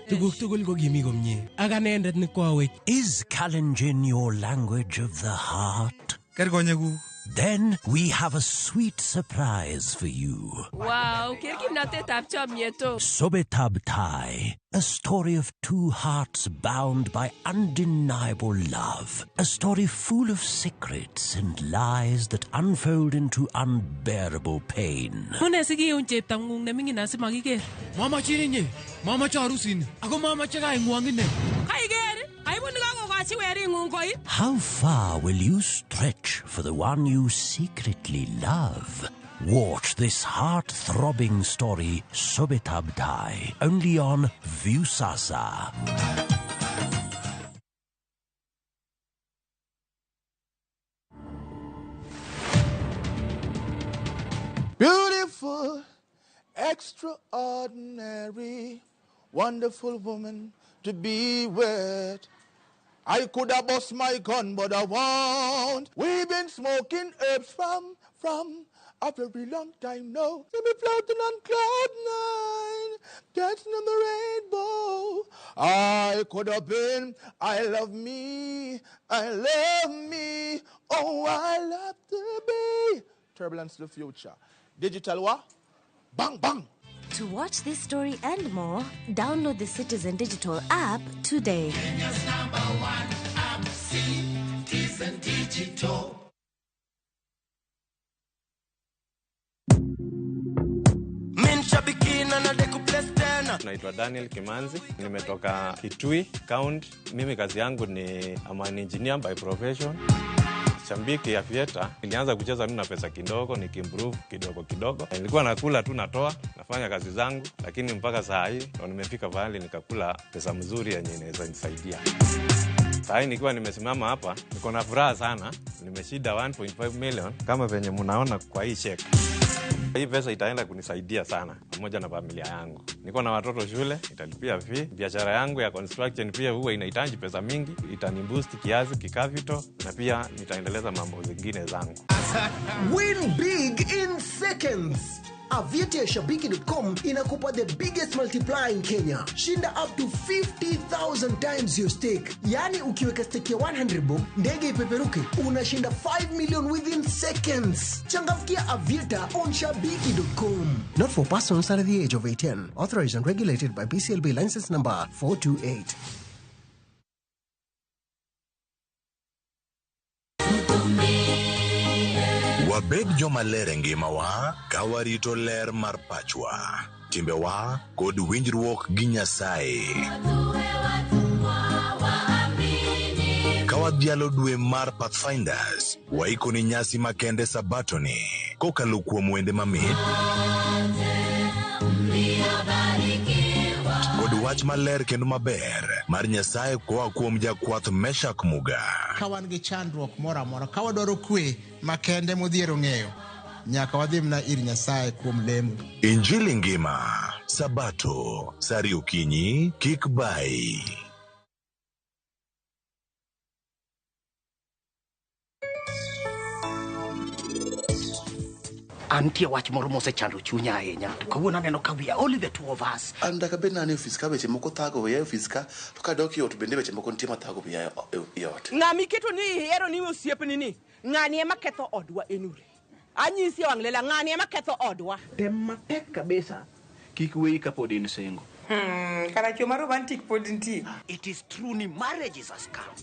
Tuguk tugul ko kimi komye. Ak anendet ni kwawech. Is Kalenjin your language of the heart? Kerkonyegu. Then we have a sweet surprise for you. Wow, kerkimnatetab chomyeto. Sobetab Tai, a story of two hearts bound by undeniable love. A story full of secrets and lies that unfold into unbearable pain. Mune sigiun cheptangung ne mingin asimakiker. Mama chininye, mama charusin, ako mama chakai ngwangine. Kaiker, aibun kakokachi weringung koi. How far will you stretch for the one you secretly love? Watch this heart-throbbing story, Sobetab Tai, only on View sasa. Beautiful, extraordinary, wonderful woman to be with. I could have bust my gun, but I won't. We've been smoking herbs from a very long time now. See me floating on cloud nine, dancing on the rainbow. I could have been, I love me, oh, I love to be. Turbulence to the future. Digital what? Bang, bang. To watch this story and more, download the Citizen Digital app today. Kenya's #1 app, Citizen Digital. Naitwa Daniel Kimanzi, nimetoka Kitui County. Mimi kazi yangu ni I'm an engineer by profession. Shambiki ya fieta, nilianza kucheza na pesa kidogo, nikimprove kidogo. Nilikuwa nakula tu natoa, nafanya kazi zangu, lakini mpaka saa hii ndo nimefika pahali nikakula pesa mzuri yenye inaweza nisaidia. Saa hii nikiwa nimesimama hapa, niko na furaha sana. Nimeshinda 1.5 million kama venye mnaona kwa hii check. Hii pesa itaenda kunisaidia sana pamoja na familia yangu. Niko na watoto shule, italipia fee. Biashara yangu ya construction pia huwa inahitaji pesa mingi, itaniboost kiasi kikavito, na pia nitaendeleza mambo zingine zangu. Win big in seconds. Aviator Shabiki.com inakupa the biggest multiplier in Kenya. Shinda up to 50,000 times your stake. Yani ukiweka stake ya 100 bob, ndege ipeperuke, unashinda 5 million within seconds. Changamkia Aviator on Shabiki.com. Not for persons under the age of 18. Authorized and regulated by BCLB license number 428. Wabed joma ler ngima wa, kawarito ler mar pachwa, timbe wa kod winjruok gi Nyasaye. Kawadhialo dwe mar Pathfinders, waikoni nyasi makende sabatoni, kokalo kuom wende mamit. wach maler kendo maber mar Nyasaye koa kuom jakwath Meshak Muga. Ka wan gi chandruok moro amora, ka wadwaro kwe makende modhiero ng'eyo, nyaka wadhi mna ir Nyasaye kuom lemo. Injili ngima, Sabato, sari okinyi, kik bai. Antie wach moro mosechando chunya ahinya. To kawuono aneno ka we are only the two of us. Anda ka bed nani ofis ka weche moko thago we ofis ka to ka dok yot bende weche moko nitie mathago we yot. Ng'ami keto ni hero ni osiepni ni. Ng'ani ema ketho odwa enure. Anyisi wang' lela ng'ani ema ketho odwa. Tem matek kabisa. Kik weyi kapod in single. Karacho mar romantic pod nitie. It is true ni marriage is a scam.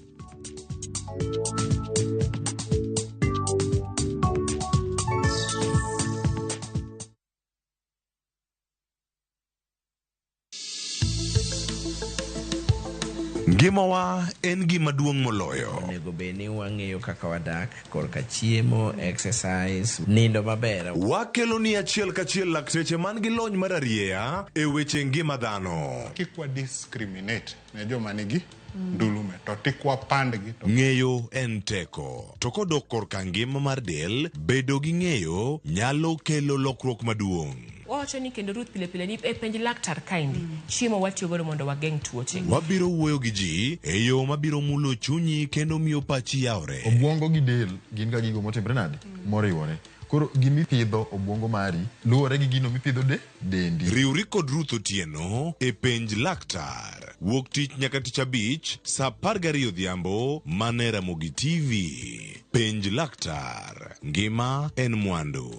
Ngimawa en gima duong' moloyo. Onego bed ni wang'eyo kaka wadak, korka chiemo, exercise, nindo maber. Wakelo ni achiel kachiel lakteche man gi lony mar arieya e weche ngima dhano. Kik wa discriminate ne joma nigi ndulume to tikwa pandgi to ng'eyo en teko. To kodok korka ngima mar del, bedo gi ng'eyo nyalo kelo lokruok maduong'. Wacho ni kendo Ruth pile pile ni e penj laktar kaindi chiemo watiyo godo mondo wageng' tuoche. Wabiro wuoyo gi ji e yo mabiro mulo chunyi kendo miyo pachi yawre. Obwongo gi del gin ga gigo motimre nade moriwore. Koro gimipidho obwongo mari luwore gi gino mipidho dendi. Riwri kod Ruth Otieno e penj laktar. Wuok tich nyaka tich abich saa 12 odhiambo mane Ramogi TV. Penj laktar. Ngima en mwandu.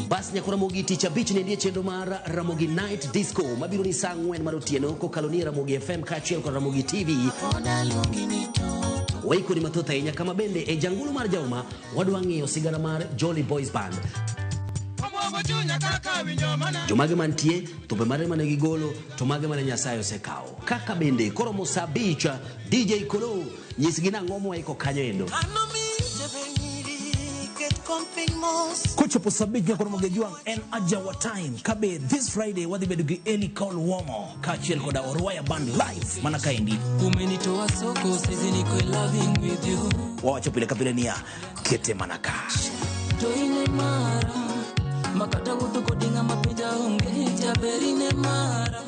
Bas nyako Ramogi tich abich ne die chendo mar Ramogi Night Disco mabiro ni saa 4 mar otieno kokalo ni Ramogi FM kaachiel kod Ramogi TV. Waiko ni mathoth ahinya kama bende e jangulu mar Jauma wadwa ng'iyo sigara mar Jolly Boys Band. Jomage mantie, thumbe mare mane gigolo, to mage mane Nyasaye osekawo. Kaka bende koromo saa 5 DJ Kolo nyisgi nang'o moiko kanyo endo. Kochopo sabik nyako Ramogi Juang en ajawa time. Kabe this Friday wadhi bedo gi Eli Cole Womo kaachiel koda Orwaya Band live mana kaendi. Umenitoa soko saizi niko loving with you. Wawacho pile kapile niya kete mana ka. Toine mara makata wuto kodinga mapija onge jaberine mara.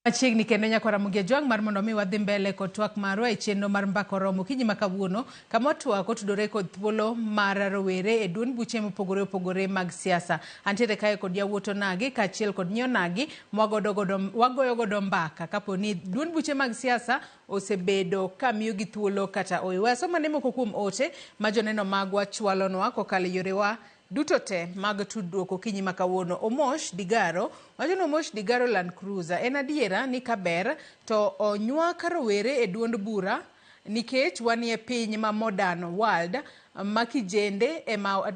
Machiegni kendo nyako Ramogi Juang mar mondo mi wadhi mbele kod twak marwa e chenro mar mbaka oromo kinyi makawuono kama twak otudore kod thuolo mar rowere e duond buche mopogore opogore mag siasa. Antiere kae kod yawuoto nagi kaachiel kod nyio nagi wagoyo godo mbaka kapo ni duond buche mag siasa osebedo kamiyo gi thuolo kata oiwa. Somane moko kuom ote ma joneno magwa chwalonwa kokalo yorewa duto te mag tudruok okinyi makawuono. Omosh Digaro wacho Omosh Digaro Land Cruiser en adiera ni kaber to onywaka rowere e duond bura nikech wanie piny ma modern world makijende ema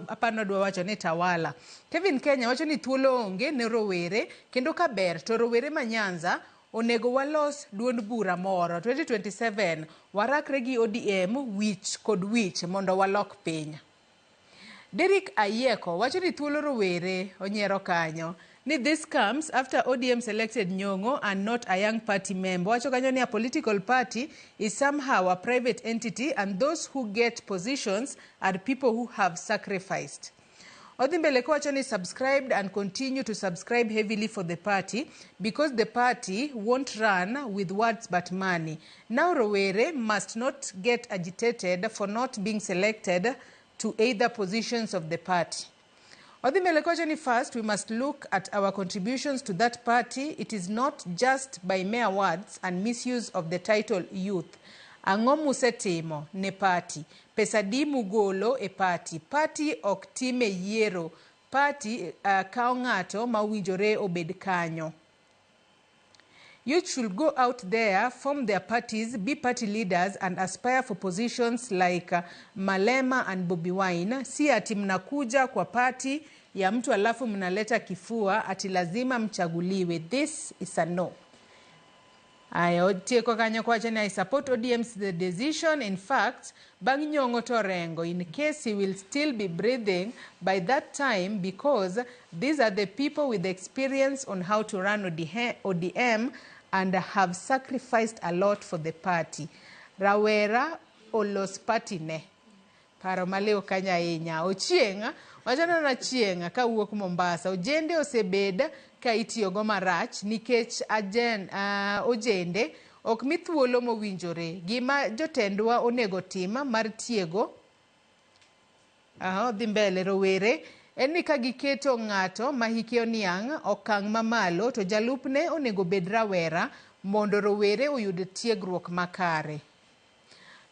apano dwa wacho ni tawala. Kevin Kenya wacho ni thuolo onge ne rowere kendo kaber to rowere ma Nyanza onego walos duond bura moro 2027 warakre gi ODM wich kod wich mondo walok piny. Derek Ayeko wacho ni thuolo rowere onyiero kanyo ni this comes after ODM selected Nyong'o and not a young party member. Wacho kanyo ni a political party is somehow a private entity and those who get positions are people who have sacrificed. Odhimbele wacho ni subscribed and continue to subscribe heavily for the party because the party won't run with words but money. Now rowere must not get agitated for not being selected to either positions of the party. Odhimbele wacho ni first we must look at our contributions to that party. It is not just by mere words and misuse of the title youth. Ang'o musetimo ne party? Pesa di mugolo e party. Party ok time yiero. Party kao ng'ato mawinjore obed kanyo. Youth should go out there, form their parties, be party leaders and aspire for positions like Malema and Bobi Wine. Si ati mnakuja kwa party ya mtu alafu mnaleta kifua ati lazima mchaguliwe. This is a no. Tieko kanyo kwa chani, I support ODM's the decision. In fact, bang nyongo torengo in case he will still be breathing by that time, because these are the people with the experience on how to run ODM and have sacrificed a lot for the party. Rawera olos party ne. Paro maleo kanya inya. Ochienga, wachana na chienga ka uok Mombasa. Ojende osebeda ka itiyogo marach nikech ojende ok mi thuolo mowinjore. Gima jotendwa onego tim mar tiego dhi mbele rowere en ni ka giketo ng'ato ma hike oniang' okang' mamalo, to jalupne onego bed rawera mondo rowere oyud tiegruok makare.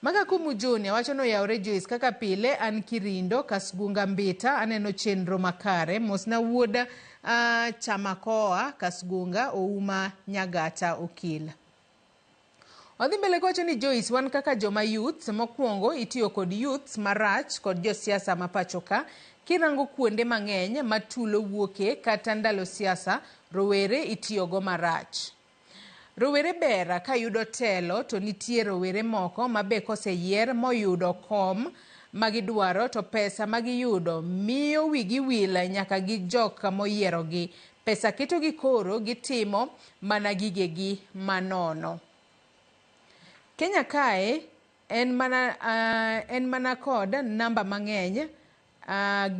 Maka kumu Junior wacho no yaore Joyce kaka pile an Kirindo Kasgunga Mbita aneno chenro makare mosna wuoda Chamakoa Kasgunga Ouma Nyagata Okila. Odhi mbele kocho ni Joyce, wan kaka joma youth mokwongo itiyo kod youth marach kod josiasa mapachoka kirango kuonde mang'eny matulo wuoke kata ndalo siasa rowere itiyogo marach. Rowere bera ka yudo telo to nitie rowere moko mabe koseyier moyudo kom magidwaro to pesa magiyudo miyo wigi wila nyaka gi jok moyierogi. Pesa keto gi koro gitimo mana gigegi manono. Kenya kae en mana kod namba mang'eny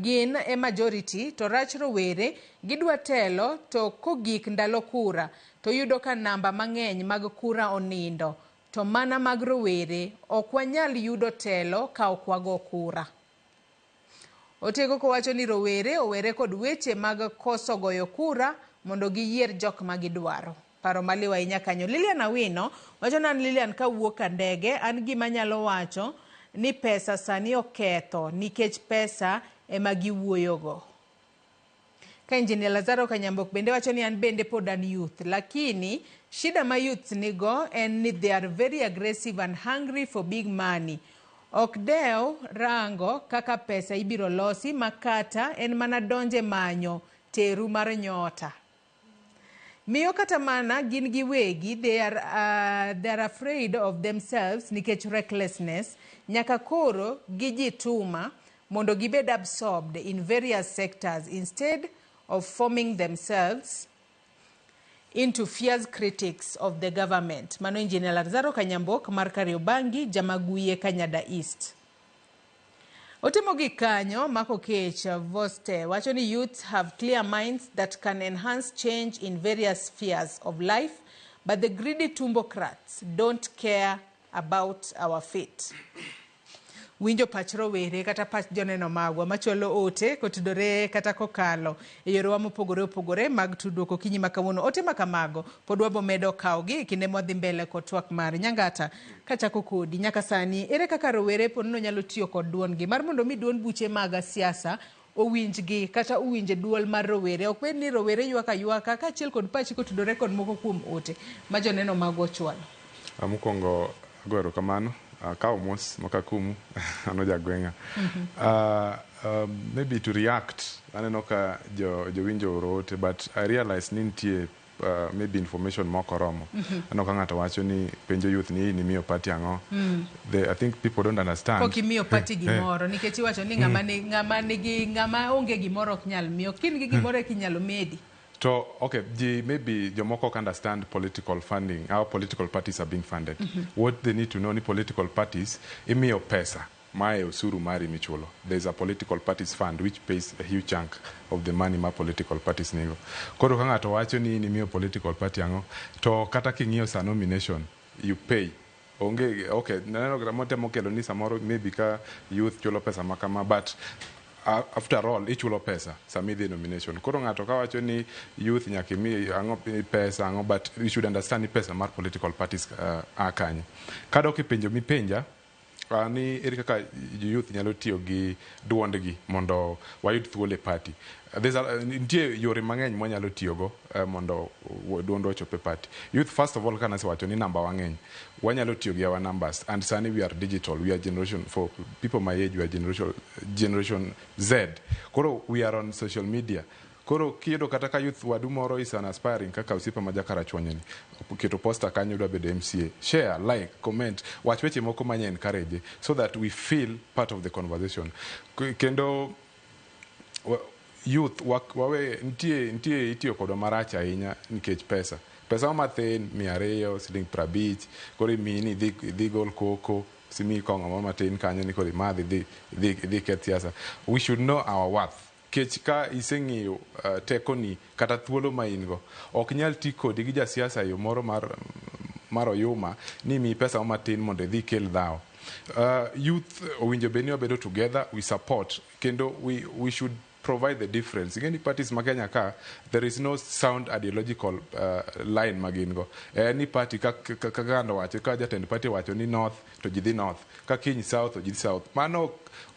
gin e majority to rach rowere gidwa telo to kogik ndalo kura to yudo ka namba mang'eny mag kura onindo to mana mag rowere ok wanyal yudo telo ka ok wago kura. Otego kowacho ni rowere owere kod weche mag koso goyo kura mondo giyier jok magidwaro. Paro maliwa ahinya kanyo. Lilian Awino wacho nan Lilian ka wuok ndege an gima nyalo wacho ni pesa sani oketho nikech pesa ema giwuoyogo. Ka Engineer Lazaro Kanyambok bende wacho ni an bende pod an youth, lakini shida ma youth nigo en ni they are very aggressive and hungry for big money. Ok deo rango kaka pesa ibiro losi makata en mana donje manyo teru mar nyota. Miyo kata mana gin giwegi they are afraid of themselves nikech recklessness nyaka koro gijituma mondo gibed absorbed in various sectors instead of forming themselves into fierce critics of the government. Mano Engineer Lazaro Kanyambok mar Kariobangi Jamaguye Kanyada East. Otimo gi kanyo mako kech Voste wacho ni youths have clear minds that can enhance change in various spheres of life, but the greedy tumbocrats don't care about our fate. Winjo pach rowere kata pach joneno magwa macholo ote kotudore kata kokalo e yore mopogore opogore mag tudruok okinyi makawuono. Ote makamago pod wabo medo kawgi kinde modhi mbele kod twak mar Nyangata kachako kodi nyaka sani ere kaka rowere ponono nyalo tiyo kod duongi mar mondo mi duon buche mag siasa owinjgi kata owinje duol mar rowere. Ok bed ni rowere ywaka kaachiel kod pachi kotudore kod moko kuom ote ma joneno magwa ochwalo. Mokwongo agwero kamano ka mos makakumu ano jagwenga. Maybe to react aneno ka jowinjo orote, but I realize ni nitie maybe information moko romo. Ano ka ng'ato wacho ni penjo youth ni miyo party ang'o. I think people don't understand. Poki miyo party gimoro nikech iwacho ni ng'ama onge gimoro ok nyal miyo kin gi gimoro kinyalo medi. So, okay, maybe Jomoko can understand political funding, how political parties are being funded. What they need to know, ni political parties, imiyo pesa, mae usuru mari michulo. There's a political parties fund which pays a huge chunk of the money ma political parties nigo. Koro ka ng'ato wacho ni imiyo political party ang'o, to kata king'iyo sa nomination, you pay. Okay, naneno gramote mokelo ni samoro maybe ka youth chulo pesa makama, but after all ichulo pesa samidhi nomination. Koro ng'ato ka wacho ni youth nyaka mi ang'o pesa ang'o, but we should understand ni pesa mar political parties akanye. Kado kipenjo mipenja ni eri kaka youth nyalo tiyo gi duondgi mondo wayud thuolo e party. Nitie yore mang'eny mwanyalo tiyogo mondo duondwa ochop e party. Youth, first of all, kana sewacho ni namba wang'eny, wanyalo tiyo gi our numbers, and sani we are digital, we are generation, for people my age, we are generation Z. Koro we are on social media. Koro kiyudo kata ka youth wadu moro is an aspiring kaka osipa ma jakarachwanyeni, keto poster kanyo dwa bedo MCA, share, like, comment, wach weche moko manya encourage so that we feel part of the conversation. Kendo youth wawe nitie itiyo kodwa marach ahinya nikech pesa mathin 200 siling 50 koro mini dhi gol koko simi kongo moro matin kanyo ni koro madhi dhi keth siasa. We should know our worth. Kech ka iseng'iyo tekoni kata thuolo ma in go, ok nyal ti kodi gi jasiasa yo moro mar oyuma ni mi pesa matin mondo idhi kel dhao. Youth owinjo beni wabedo together, we support, kendo we should provide the difference. Again, parties ma Kenya ka, there is no sound ideological line magin go. Any party kaganda wacho, ka jatend party wacho ni north to jidhi north, ka kiny south to jidhi south. Mano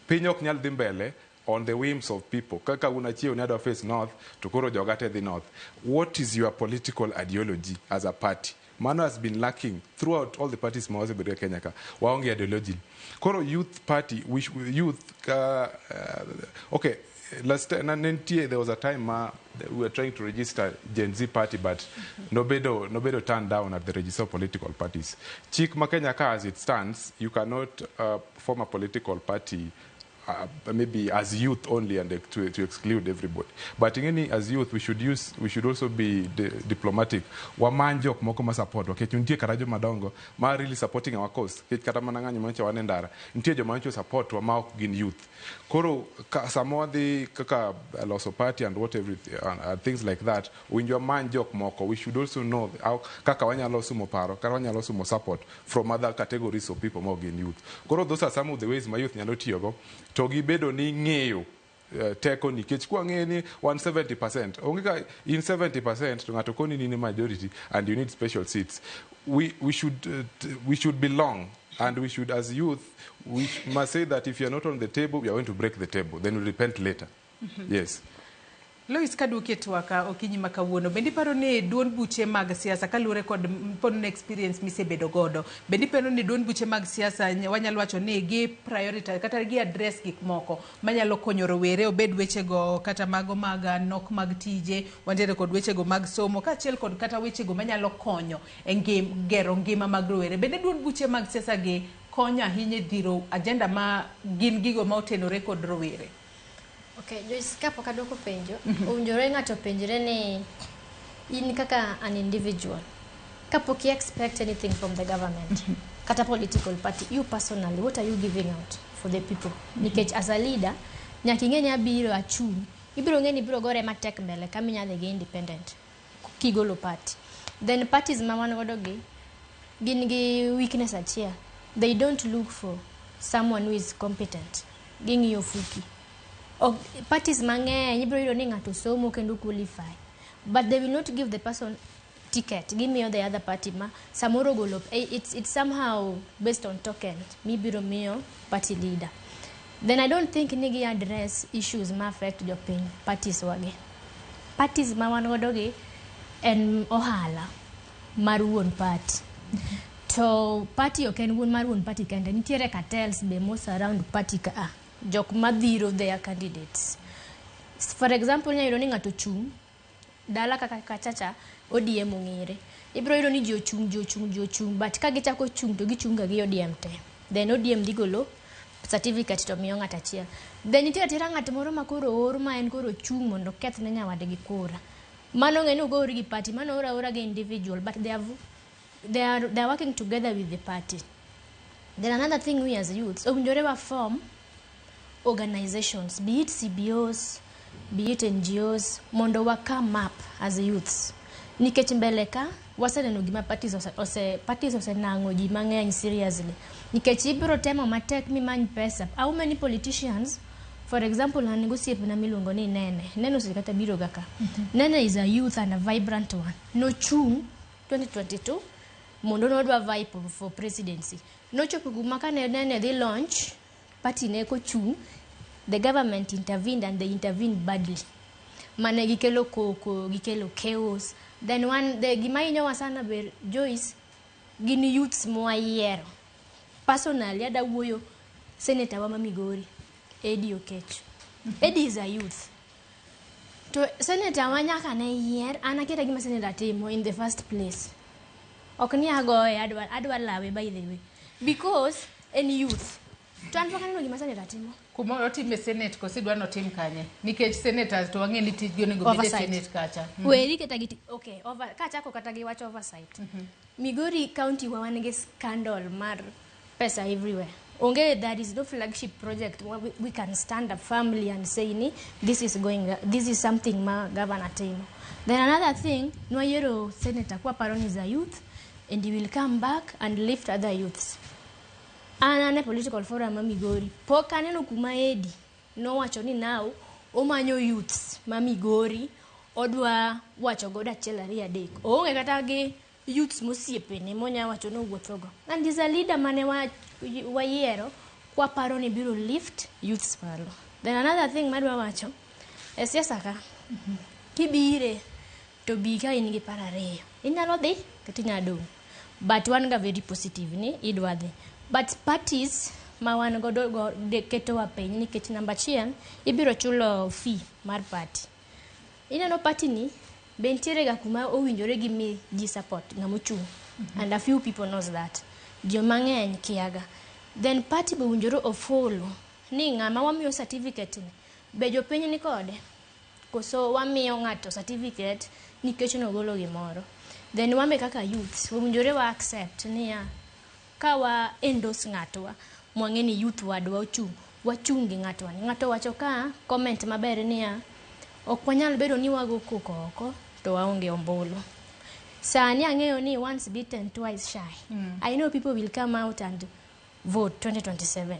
piny ok nyal dhi mbele on the whims of people. Kaka unachio unado face north, to koro jogate the north. What is your political ideology as a party? Mano has been lacking throughout all the parties mawase bedo Kenya ka. Waonge ideology. Koro youth party, okay, there was a time we were trying to register Gen Z party, but nobody turned down at the register of political parties. Chik ma Kenya ka as it stands, you cannot form a political party maybe as youth only and to exclude everybody. But as youth, we should also be diplomatic. Wamanjok moko ma support wa kech untie karajo madongo ma really supporting our cause. Kech kata manang'anyo mancho wanendara. Untie jo mancho support wa ma ok gin youth. Koro some the kaka loss of party and whatever and things like that. Winjwa manjok moko, we should also know how kaka wanyalo sumo paro, kaka wanyalo sumo support from other categories of people more in youth. Koro those are some of the ways my youth nyalo tiyogo. To gibedo ni ng'eyo teko nikech kwa ng'eyo ni 170%, onge ka in 70% to ng'ato koni ni majority and you need special seats. We should belong, and we should, as youth, we must say that if you are not on the table, we are going to break the table, then we'll repent later. Yes. Lois kaduke twaka okinyi makawuono bendi paro ni duon buche mag siasa kalure kod pon experience misebedo godo bendi paro ni duon buche mag siasa wanyalo wacho ni gi priority kata gi address gik moko manyalo konyo rowere obed weche go kata mago mag nok mag tije wantere kod weche go mag somo kaachiel kod kata weche go manyalo konyo gero ngima mag rowere. Bendi duon buche mag siasa gi konyo ahinya dhiro agenda ma gin gigo ma otenore kod rowere. Okay, Joyce, kapok adwoko penjo, owinjore ng'ato penjre ni in kaka an individual, kapok you expect anything from the government, kata political party, you personally, what are you giving out for the people? Nikech as a leader, nyaka ing'e ni abiro achung', ibiro ng'e ni ibiro gore matek mbele kama inyalo gi independent, kigolo party. Then parties ma wan godo gin gi weakness achiel. They don't look for someone who is competent. Ging'iyo fuki. Parties mang'eny ibiro yudo ni ng'ato somo kendo qualify, but they will not give the person ticket. Give me the other party ma samoro golo. It's somehow based on token. Mi biro miyo party leader. Then I don't think nigi address issues ma affect jo piny parties wage. Parties ma wan godo gi en ohala mar wuon party. To party ok en wuon mar wuon party kende, nitiere cartels be most around party ka jok madhiro their candidates. For example, nyayudo ni ng'ato chung dala kaka kachacha ODM ong'ere. Ibiro yudo ni ji ochung, but ka gichako chung to gichunga gi ODM te. Then ODM digolo certificate to miyo ng'ato achiel. Then nitiere tira ng'ato moro ma koro or ma en koro chung mondo keth ne nyawadgi kura. Mano ng'e ni ogori gi party, mano ora gi individual, but they are working together with the party. Then another thing we as youths, owinjore wa form organizations, be it CBOs, be it NGOs, mondo wa come up as youths. Nikech mbele ka, waseneno gima parties osenang'o ji mang'eny seriously. Nikech ibiro temo matek mimany pesa. How many politicians, for example, an negosiep na miluongo ni Nene. Nene osikata biro gaka. Nene is a youth and a vibrant one. No chung 2022, mondo nodwa vie for presidency. Nochopo kuma kane nene dhi launch, party ne kochung', the government intervened and they intervened badly. Mane gikelo koko, gikelo chaos. Then gima inyowa sana ber Joyce, gini youths moayiero. Personally, ada wuoyo Senator wa Migori, Eddie Okech. Eddie is a youth. To Senator wa nyaka ne yier, anaketa gima Senator timo in the first place. Okni agoye, adwa lawe by the way. Because any youth. To anfaka gima Senator timo. Kumoro time Senate ko sidwa no tim kanye. Nikech senators to wang'e ni tijgi onego bed e Senate kacha. Weri keta giti, okay, kacha ko kata gi wacho oversight. Migori County wa wan gi scandal mar pesa everywhere. There is no flagship project where we can stand up firmly and say, this is something ma Governor Timo. Then another thing, Noyero Senator Kwaparon is a youth, and he will come back and lift other youths. And a political forum Mamigori. Pokaneno Kumaedi, no wachoni now, Omanyo youths, Mamigori, Odwa wacho goda chelaria dek. Katagi youths musiepe ne monya wachono wothogo. And is a leader mane wayero kwa paro ni biro lift youths palo. Then another thing madwa wacho siasa ka kibire to bika ingi parareyo inyalo dhi katinya do but one ga very positive ni idwa dhi but parties ma wan godo de keto wa piny nikech namba 1 ibiro chulo fee mar party ineno party ni bentiere ga kuma owinjore gi mi ji support ngamochung and a few people knows that jo mang'eny kiaga. Then party be winjoro ofolo ni ng'ama wamiyo certificate ni be jopiny ni kode koso wamiyo ng'ato certificate nikech nogolo gimoro. Then wame kaka youths winjore wa accept ni ka wa endorse ng'atwa mwang'e ni youth wadwa wachungi ng'atwa ni ng'ato wacho ka comment maber ni ok wanyal bedo ni wago koko oko to waonge ombulu. Sani ang'eyo ni once bitten twice shy. I know people will come out and vote 2027.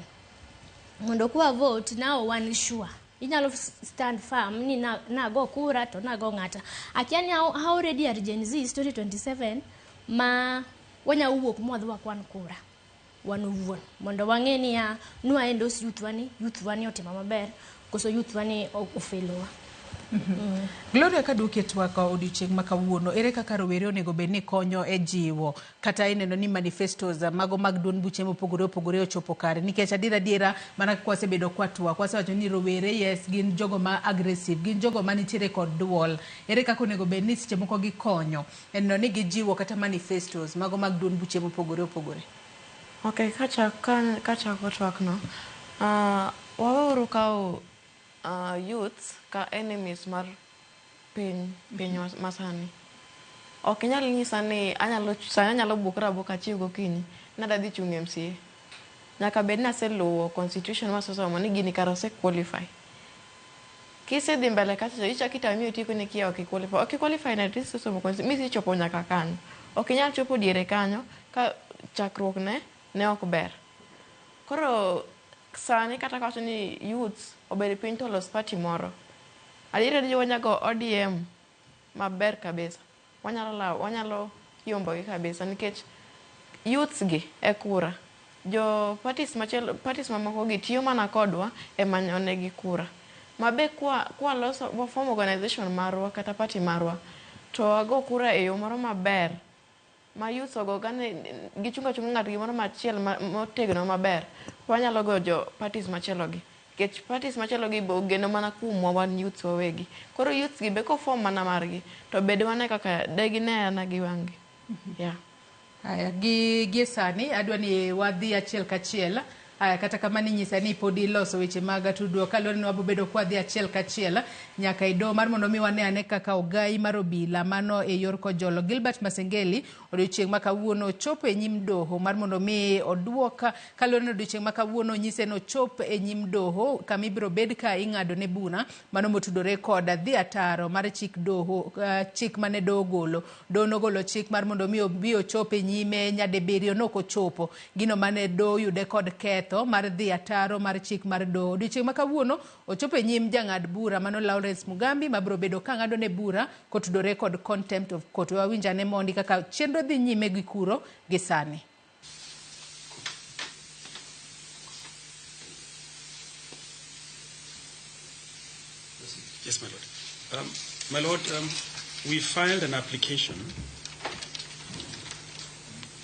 Mondo kwa vote now one sure. Inyalo stand firm ni na go kura to na go ng'ata. Akiani how already are Gen Z 2027 ma wanya uwok mwadhwa kwan kura. Wan uwuon. Mondo wang'e ni nwa endorse youth wani otimo maber koso youth wani ofelowa. Gloria kaduke twaka odiochieng' makawuono ere kaka rowere onego bed ni konyo e jiwo kata ineno ni manifestos mago mag duond buche mopogore ochopo kare nikech adiera mana kwasebedo kwatwa kwasewacho ni rowere yes gin jogo ma aggressive gin jogo manitiere kod duol ere kaka onego bed ni seche moko gikonyo eneno ni gijiwo kata manifestos mago mag duond buche mopogore. Okay, kachako twakno waweuru kao youths ka enemies mar piny masani. Ok inyal nyisa ni anyalo bukra boka chiw gokinyi nadadhi chung MCA. Nyaka bed naseluwo constitution masosomo ni gini karo se qualify. Kisedhi mbele kacha ichaki tamiyo tiko ni kia qualify. Ok qualify na tisi sosomo misi chopo nyaka kanyo. Ok inyal chopo diere kanyo ka chakruok ne ok ber. Koro sani kata kawacho ni youths obedi piny to los party moro. Adiera ni wanyago ODM maber kabisa. Wanyalo yombo gi kabisa nikech youths gi e kura. Jo parties mamoko gi tiyo mana kodwa e manyone gi kura. Mabe kwa loso form organization marwa kata party marwa to wago kura e yo moro maber. Ma youth ogo gane gichunga ng'at gimoro machiel motegno maber. Wanyalo go jo parties machielo gi. Kech parties machielo gi bo geno mana kumwa wan youth wawegi. Koro youths gi be ko form mana margi to bed wane kaka degi ne ana gi wangi. Yeah. Aya gi sani adwa ni wadhi achiel kachiel. Aya kata kama ni nyisa ni podi loso weche maga tudruok kalore ni wabobedo kwa dhi achiel kachiel nyaka ido mar mondo mi wane ane kaka ogai mar obila mano e yor kojolo Gilbert Masengeli odiochieng' makawuono chopo e nyim doho mar mondo mi oduoka kalore ni odiochieng' makawuono nyise no chop e nyim doho kama ibiro bed ka ing'ado ne buna mano motudore kod dhi ataro mar chik doho chik mane doho golo nogolo chik mar mondo mi obi ochop e nyime nyadibiriyo nokochopo gino mane doho yude kod ketho mar dhi ataro mar chik mar doho. Odiochieng' makawuono ochopo e nyim jang'ad bura mano Lawrence Mugambi mabiro bedo ka ng'ado ne bura kotudore kod contempt of court. Wawinja ne mondi kaka chenro dhi nyime gi kuro gi sani. Yes, my Lord, we filed an application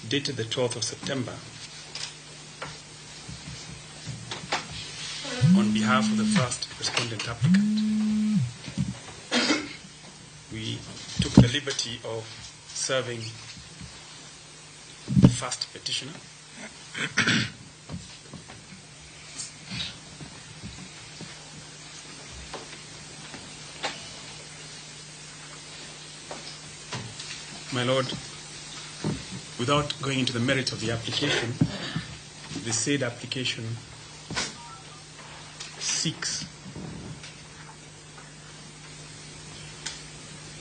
dated the 12th of September on behalf of the first respondent applicant. We took the liberty of serving the first petitioner. My Lord, without going into the merits of the application, the said application seeks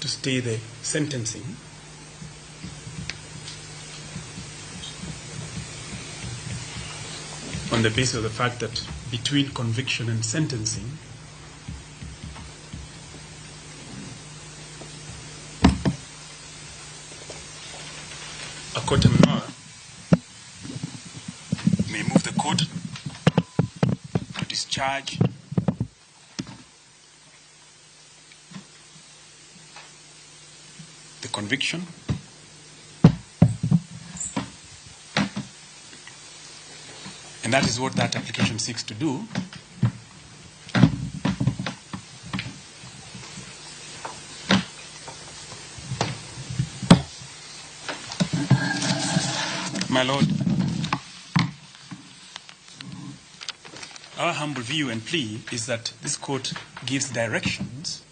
to stay the sentencing on the basis of the fact that between conviction and sentencing, a court may move the court to discharge the conviction and that is what that application seeks to do. My Lord, our humble view and plea is that this court gives directions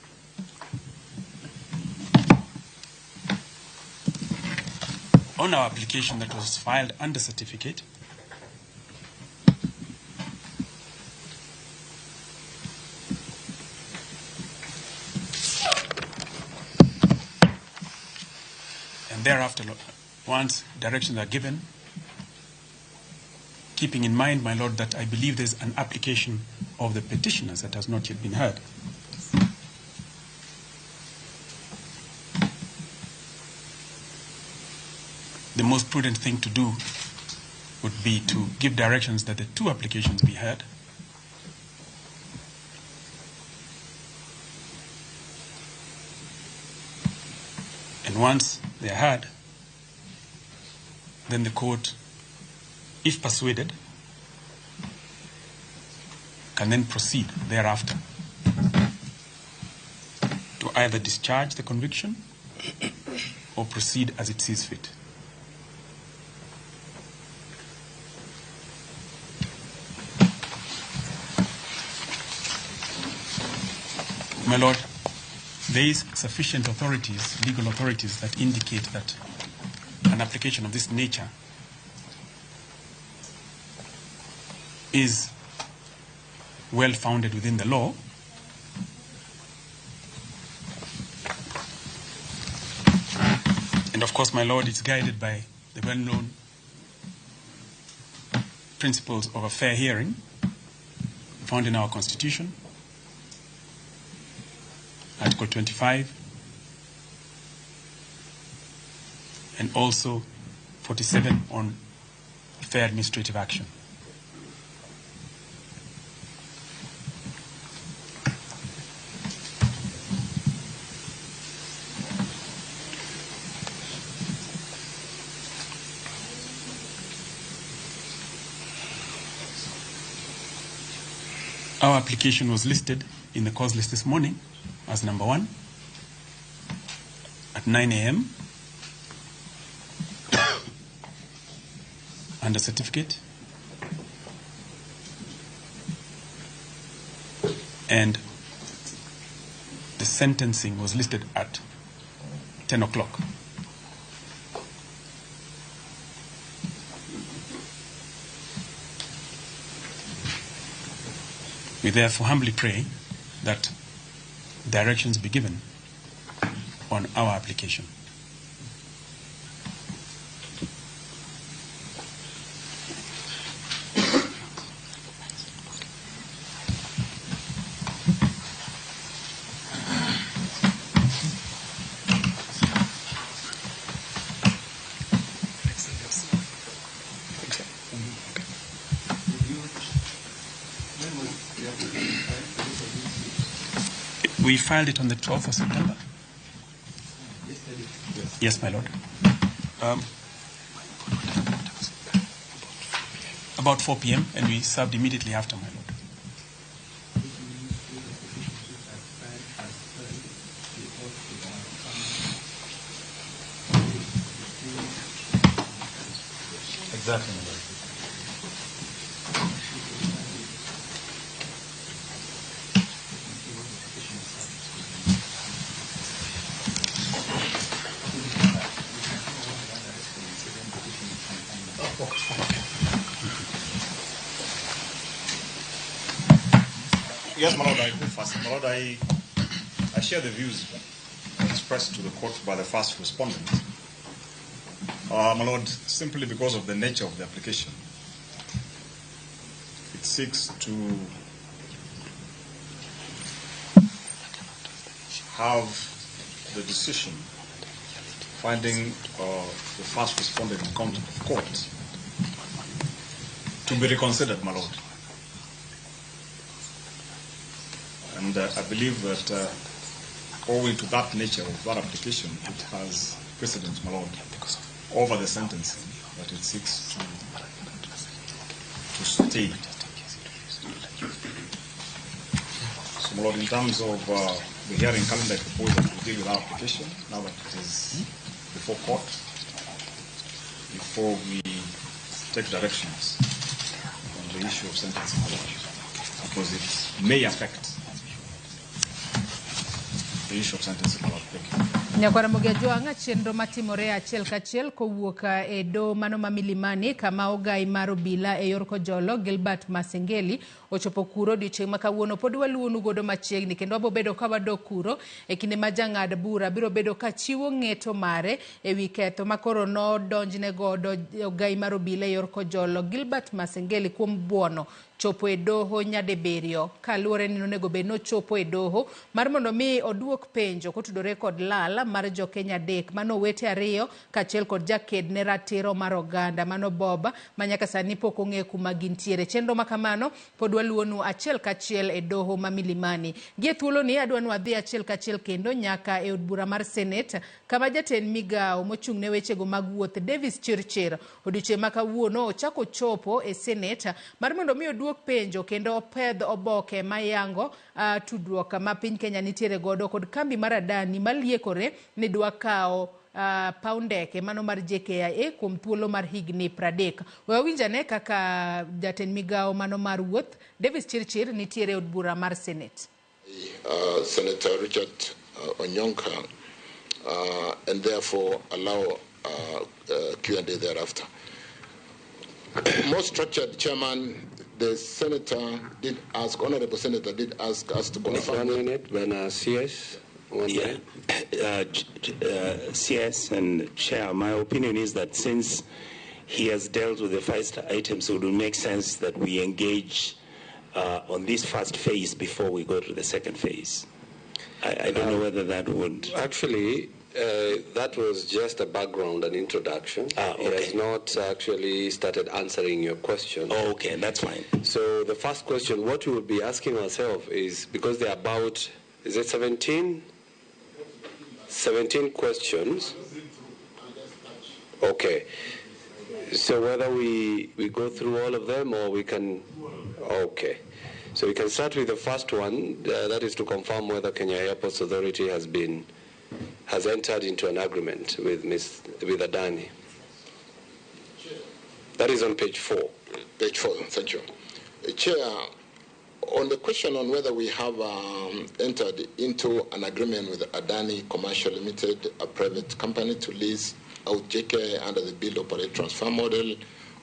on our application that was filed under certificate and thereafter, once directions are given, keeping in mind, my Lord, that I believe there's an application of the petitioners that has not yet been heard. The most prudent thing to do would be to give directions that the two applications be heard. And once they are heard, then the court, if persuaded, can then proceed thereafter to either discharge the conviction or proceed as it sees fit. My Lord, there is sufficient authorities, legal authorities, that indicate that an application of this nature is well founded within the law. And of course, my Lord, it's guided by the well-known principles of a fair hearing found in our Constitution, Article 25, and also 47 on fair administrative action. Our application was listed in the cause list this morning as number 1 at 9 a.m. under certificate, and the sentencing was listed at 10 o'clock. We therefore humbly pray that directions be given on our application. We filed it on the 12th of September. Yes, my lord. About 4 p.m. and we served immediately after, my lord. Exactly, my lord. Yes, my lord, I go first. My lord, I share the views expressed to the court by the first respondent. My lord, simply because of the nature of the application, it seeks to have the decision finding the first respondent in contempt of court to be reconsidered, my lord. And I believe that owing to that nature of that application, it has precedence, my lord, over the sentencing that it seeks to stay. So, my lord, in terms of the hearing calendar, I propose that we deal with our application now that it is before court, before we take directions on the issue of sentencing, because it may affect the issue of sentencing. Nyakwara Mogiajuanga chenro matimore achiel kachiel kowuok e do mano ma Milimani kama ogai maro bila e yor Kojolo Gilbert Masengeli ochopo kuro odiochieng' ma kawuono pod waluonu godo machiegni kendo wabobedo ka wadok kuro e kinde ma jang'ad bura biro bedo ka chiwo ng'eto mare e wi ketho makoro nodonjne godo ogai maro bila e yor Kojolo Gilbert Masengeli kuom buono chopo e doho nyadibiriyo kaluwore ni nonego bed nochopo e doho mar mondo mi oduok penjo kotudore kod lal mar jo Kenya adek mano wete ariyo kachiel kod jaked ne ratiro mar oganda mano Bob manyaka sani pok ong'e kuma gintiere. Chenro makamano pod waluonu achiel kachiel e doho ma Milimani. Gie thuolo ni adwanu adhi achiel kachiel kendo nyaka e od bura mar Senate kama jatend migao mochung' ne wechego mag wuoth Davis Chirchir odiochieng' ma kawuono ochako chopo e Senate mar mondo mi oduok penjo kendo opedh oboke mayango tudruok ma piny Kenya nitiere godo kod kambi mar Adani maliekore ni dwa kawo paundeke mano mar JKIA kuom thuolo mar higni 30. Wawinjane kaka jatend migao mano mar wuoth Davis Chirchir nitiere od bura mar Senate. Senator Richard Onyonka and therefore allow Q&A thereafter. Most structured, Chairman, the Senator did ask, Honorable Senator did ask us to confirm. 1 minute, when CS. CS and Chair, my opinion is that since he has dealt with the first items, it would make sense that we engage on this first phase before we go to the second phase. I don't know whether that would... Actually, that was just a background and introduction. Okay. He has not actually started answering your question. Oh, okay, that's fine. So the first question, what we will be asking ourselves is, because there are about, is it 17? 17 questions. Okay. So whether we go through all of them or we can... Okay. So we can start with the first one, that is to confirm whether Kenya Airports Authority has entered into an agreement with Adani. That is on page 4. Page 4, thank you. Chair, on the question on whether we have entered into an agreement with Adani Commercial Limited, a private company, to lease out JK under the Build, Operate, Transfer model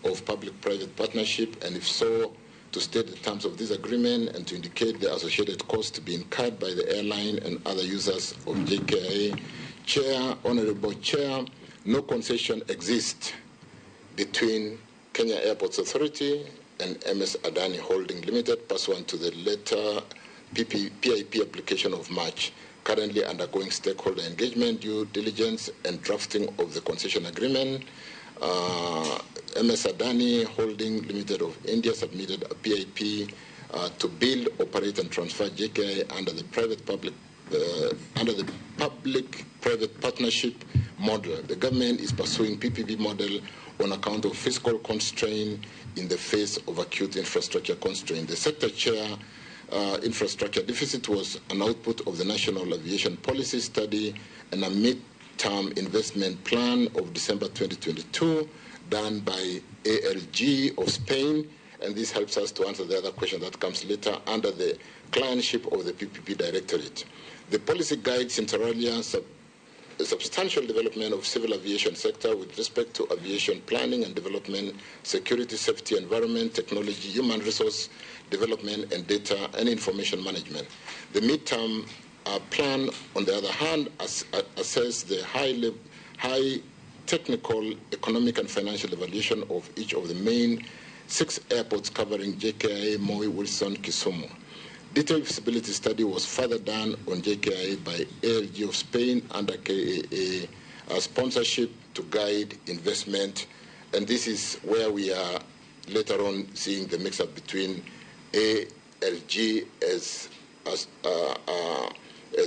of public-private partnership, and if so, to state the terms of this agreement and to indicate the associated costs to be incurred by the airline and other users of JKIA. Chair, Honorable Chair, no concession exists between Kenya Airports Authority and MS Adani Holding Limited pursuant to the letter PIP application of March, currently undergoing stakeholder engagement, due diligence, and drafting of the concession agreement. MS Adani Holding Limited of India submitted a PIP to build, operate, and transfer JKI under the private-public public-private partnership model. The government is pursuing PPP model on account of fiscal constraint in the face of acute infrastructure constraint. The sector chair infrastructure deficit was an output of the National Aviation Policy Study and a mid-term investment plan of December 2022 done by ALG of Spain, and this helps us to answer the other question that comes later under the clientship of the PPP Directorate. The policy guides inter alia a substantial development of civil aviation sector with respect to aviation planning and development, security, safety, environment, technology, human resource development, and data and information management. The midterm plan, on the other hand, assess the high technical, economic, and financial evaluation of each of the main 6 airports covering JKIA, Moi, Wilson, Kisumu. Detailed feasibility study was further done on JKIA by ALG of Spain under KAA sponsorship to guide investment, and this is where we are later on seeing the mix-up between ALG as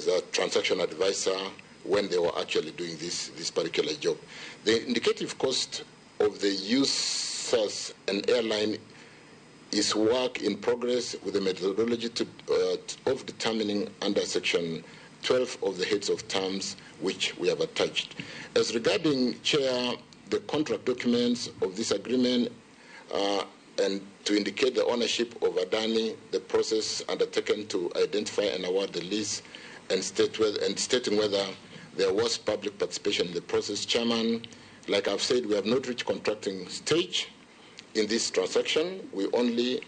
a transaction advisor when they were actually doing this particular job. The indicative cost of the users and airline is work in progress with the methodology of determining under Section 12 of the heads of terms which we have attached. As regarding, Chair, the contract documents of this agreement and to indicate the ownership of Adani, the process undertaken to identify and award the lease and stating whether there was public participation in the process, Chairman, like I've said, we have not reached contracting stage in this transaction. We only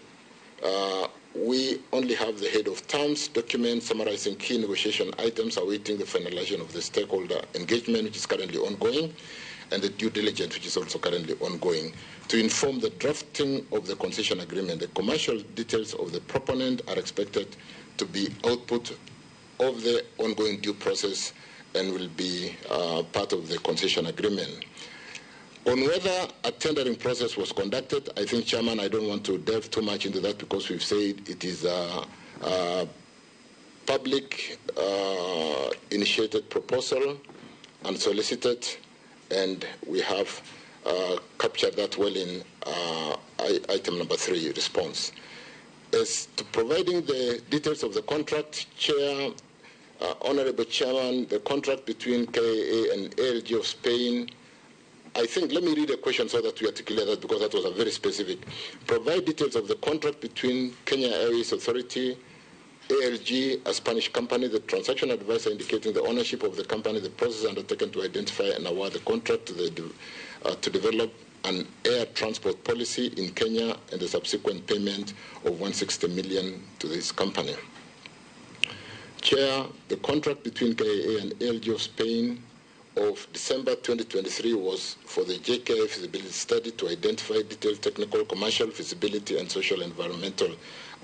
have the head of terms document summarizing key negotiation items awaiting the finalization of the stakeholder engagement, which is currently ongoing, and the due diligence, which is also currently ongoing. To inform the drafting of the concession agreement, the commercial details of the proponent are expected to be output of the ongoing due process and will be part of the concession agreement. On whether a tendering process was conducted, I think, Chairman, I don't want to delve too much into that because we've said it is a public initiated proposal, unsolicited, and we have captured that well in item number 3, response. As to providing the details of the contract, Chair, Honorable Chairman, the contract between KAA and ALG of Spain, I think, let me read a question so that we articulate that because that was a very specific. Provide details of the contract between Kenya Airways Authority, ALG, a Spanish company, the transaction advisor indicating the ownership of the company, the process undertaken to identify and award the contract to develop an air transport policy in Kenya and the subsequent payment of 160 million to this company. Chair, the contract between KAA and ALG of Spain of December 2023 was for the JKA feasibility study to identify detailed technical, commercial, feasibility, and social environmental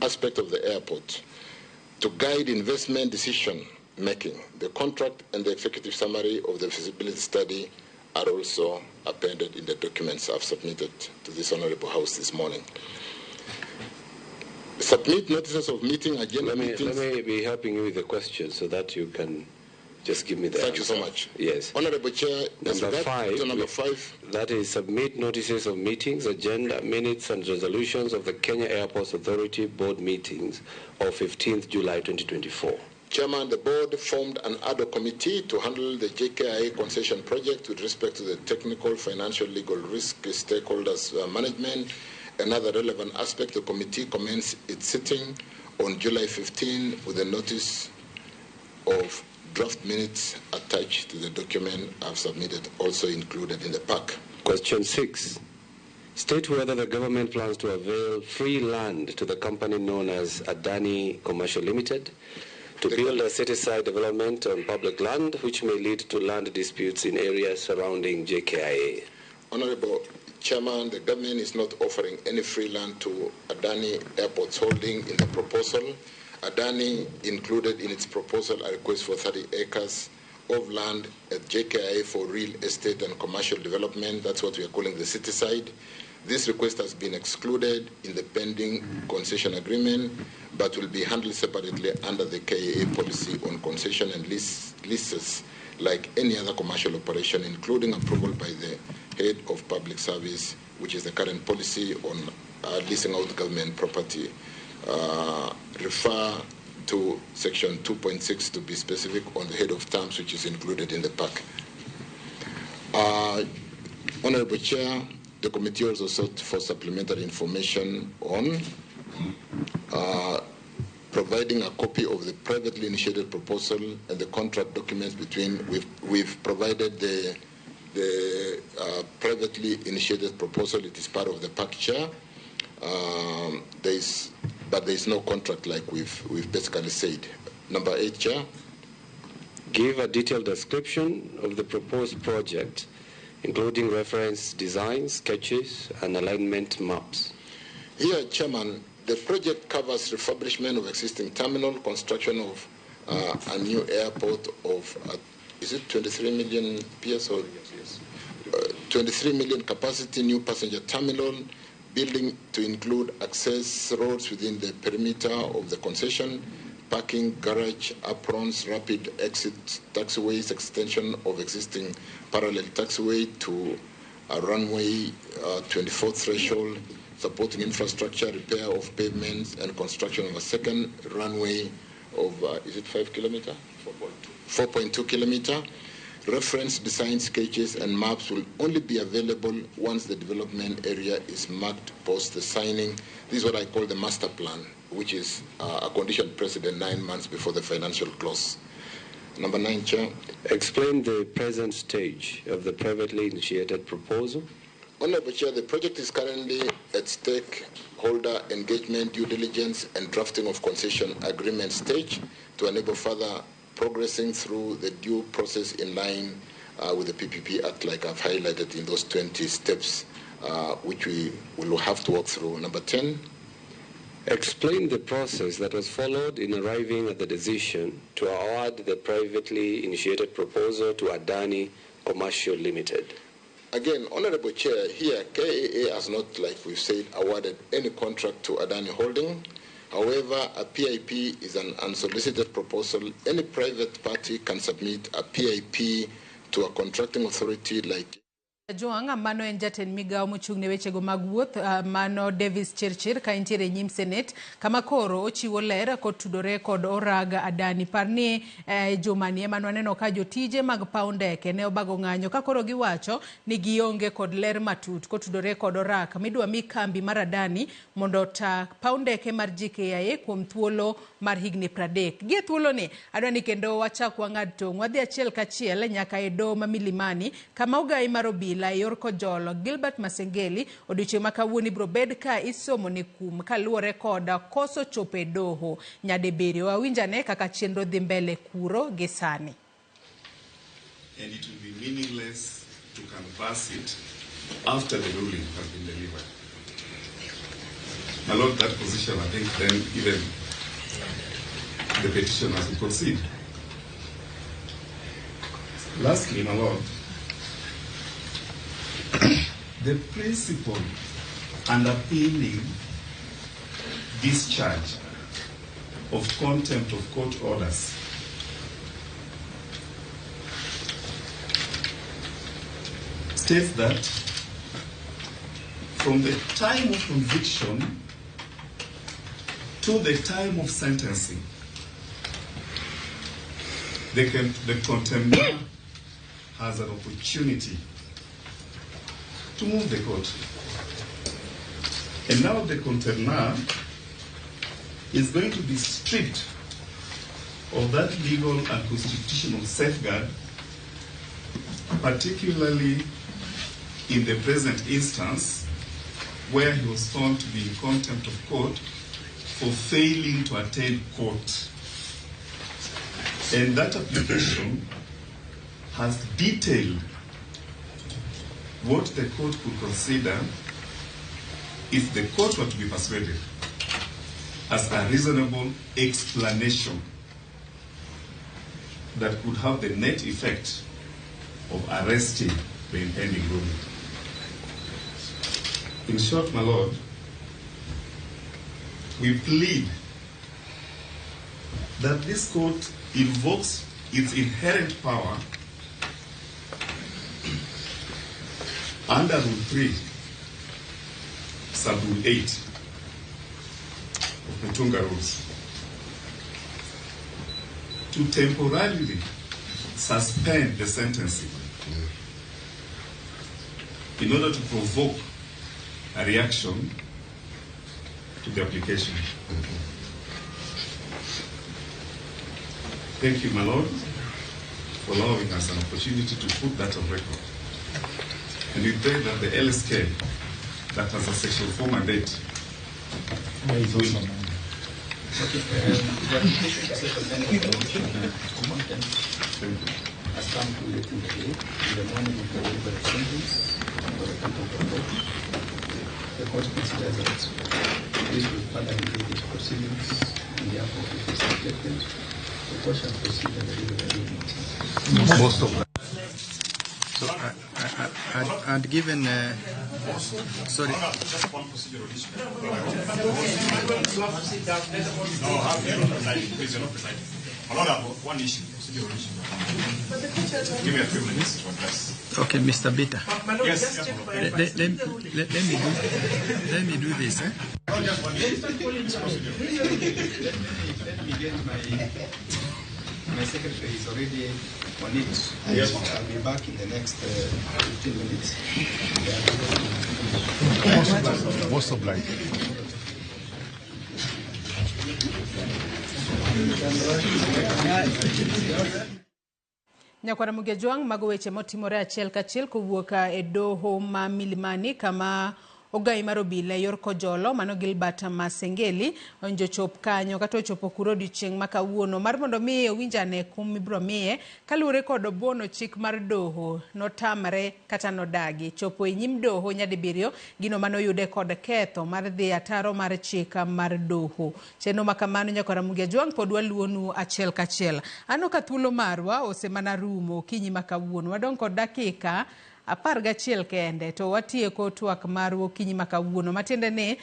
aspect of the airport to guide investment decision making. The contract and the executive summary of the feasibility study are also appended in the documents I've submitted to this Honorable House this morning. Submit notices of meeting, agenda meetings. Let me be helping you with the question so that you can just give me the Thank answer. you so much. Yes. Honorable Chair, Number 5. That is submit notices of meetings, agenda, minutes, and resolutions of the Kenya Airports Authority board meetings of 15th July 2024. Chairman, the board formed an ad hoc committee to handle the JKIA concession project with respect to the technical, financial, legal risk, stakeholders management, and other relevant aspects. The committee commenced its sitting on July 15 with a notice of draft minutes attached to the document I've submitted, also included in the pack. Question 6. State whether the government plans to avail free land to the company known as Adani Commercial Limited to build a city-side development on public land, which may lead to land disputes in areas surrounding JKIA. Honorable Chairman, the government is not offering any free land to Adani Airports Holding in the proposal. Adani included in its proposal a request for 30 acres of land at JKIA for real estate and commercial development. That's what we are calling the city side. This request has been excluded in the pending concession agreement, but will be handled separately under the KAA policy on concession and leases like any other commercial operation, including approval by the head of public service, which is the current policy on leasing out government property. Refer to section 2.6 to be specific on the head of terms, which is included in the pack. Honorable Chair, the committee also sought for supplementary information on providing a copy of the privately initiated proposal and the contract documents between. We've provided the privately initiated proposal. It is part of the pack, Chair. But there is no contract, like we've basically said. Number 8, Chair. Give a detailed description of the proposed project, including reference designs, sketches, and alignment maps. Here, Chairman, the project covers refurbishment of existing terminal, construction of a new airport of, is it 23 million PS or 23 million capacity new passenger terminal, building to include access roads within the perimeter of the concession, parking, garage, aprons, rapid exit taxiways, extension of existing parallel taxiway to a runway 24 threshold, supporting infrastructure, repair of pavements, and construction of a second runway of, is it 5 kilometer? 4.2 kilometer. Reference design sketches and maps will only be available once the development area is marked post the signing. This is what I call the master plan, which is a condition precedent 9 months before the financial close. Number 9, Chair. Explain the present stage of the privately initiated proposal. Honorable Chair, the project is currently at stakeholder engagement, due diligence, and drafting of concession agreement stage to enable further progressing through the due process in line with the PPP Act, like I've highlighted in those 20 steps, which we will have to walk through. Number 10. Explain the process that was followed in arriving at the decision to award the privately initiated proposal to Adani Commercial Limited. Again, Honorable Chair, here KAA has not, like we've said, awarded any contract to Adani Holding. However, a PIP is an unsolicited proposal. Any private party can submit a PIP to a contracting authority like Joang mano en jaten migao mochungne wechego mag wuoth mano Davis Chirchir ka intiere nyim Senate kama koro ochiwo ler kotudore kod oraga Adani parni jomanie mano aneno ka jotije mag paw ndeke ne obago ng'anyo ka koro giwacho ni gionge kod ler matut kotudore kod oraka midwa mi kambi mar Adani mondo ta paw ndeke mar JKIA kuom thuolo mar higni 30. Gie thuolo ni adwani kendo wachak wang'ad tong' wadhi achiel kachiel nyaka e doho ma Milimani kama ogai mar obila yor kojolo Gilbert Masengeli odiochieng' ma kawuono ibro bed ka isomo ne kum kaluwore koda koso chopo e doho nyadibiriyo. Awinjane kaka chenro dhi mbele kuro gi sani. And it will be meaningless to canvass it after the ruling has been delivered. My Lord, that position, I think then even the petition has to proceed. Lastly, my Lord, the principle underpinning discharge of contempt of court orders states that from the time of conviction to the time of sentencing, the contemptor has an opportunity to move the court. And now the contender is going to be stripped of that legal and constitutional safeguard, particularly in the present instance where he was found to be in contempt of court for failing to attend court. And that application has detailed what the court could consider if the court were to be persuaded as a reasonable explanation that could have the net effect of arresting the impending ruling. In short, my Lord, we plead that this court invokes its inherent power under Rule 3, Sub-Rule 8 of the Tunga Rules to temporarily suspend the sentencing in order to provoke a reaction to the application. Thank you, my Lord, for allowing us an opportunity to put that on record. And we pray that the LSK, that has a Section 4 mandate, will has come too late in the day, in the morning of the deliberate sentence for the contempt of court. The court considers that this will further engage its proceedings, and therefore it is rejected. The court shall proceed and deliver the ruling. Most of them. So, and given, sorry. Just one procedural issue. Please, you're not presiding. One issue, procedural issue. Give me a few minutes to address. Okay, Mr. Bitter. Yes. Let me do this. Just one issue. Let me get my secretary is already on it. Yes. I'll be back in the next 15 minutes. Most obliged. Nyakwara Mugejuang mago weche motimore achiel kachiel kowuok e doho ma Milimani kama ogai mar obila yor kojolo mano Gilbert Masengeli onjo chop kanyo kata ochopo kuro odiochieng' ma kawuono mar mondo mi owinjane kum mibro miye kaluwore kod obuono chik mar doho notamre kata nodagi chopo e nyim doho nyadibiriyo gino manoyude kod ketho mar dhi ataro mar chik mar doho. Chenro makamano Nyakwara Mugejuang pod waluonu achiel kachiel. Ano ka thuolo marwa osemana rumo kinyi ma kawuono wadong kod dakika 11 kende to watieko twak marwo kinyi ma kawuono matiende ni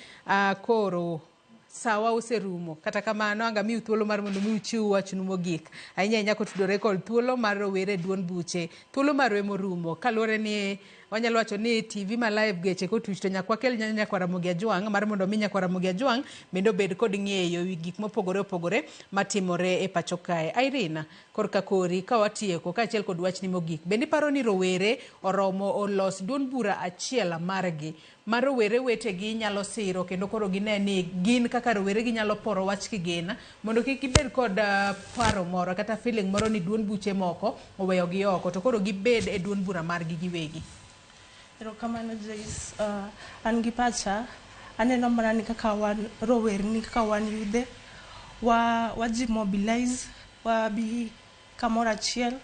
koro sawa oserumo kata kamano anga mi thuolo mar mondo mi uchiw wachnu mogik ahinya nyako tudore kod thuolo mar rowere duon buche thuolo marwe morumo kalore ni wanyalo wacho ni TV ma live geche kotuch to nyakwakel Nyakwara Mugejuang mar mondo mi Nyakwara Mugejuang bendo bed kod ng'eyo wi gik mopogore opogore matimore e pacho kae. Irina korka kori ka watieko ka achiel kod wachni mogik bende paro ni rowere oromo olos duon bura achiel margi mar rowere wetegi nyalo siro kendo koro gine ni gin kaka rowere gi nyalo poro wach kigena mondo kik gibed kod paro moro kata feeling moro ni duon buche moko oweyo gi oko to koro gibed e duon bura margi giwegi. Erokamano Joyce, an gi pacha aneno mana ni kaka wan rowerni kaka wan yudhe waji mobilize wabi kamoro achiel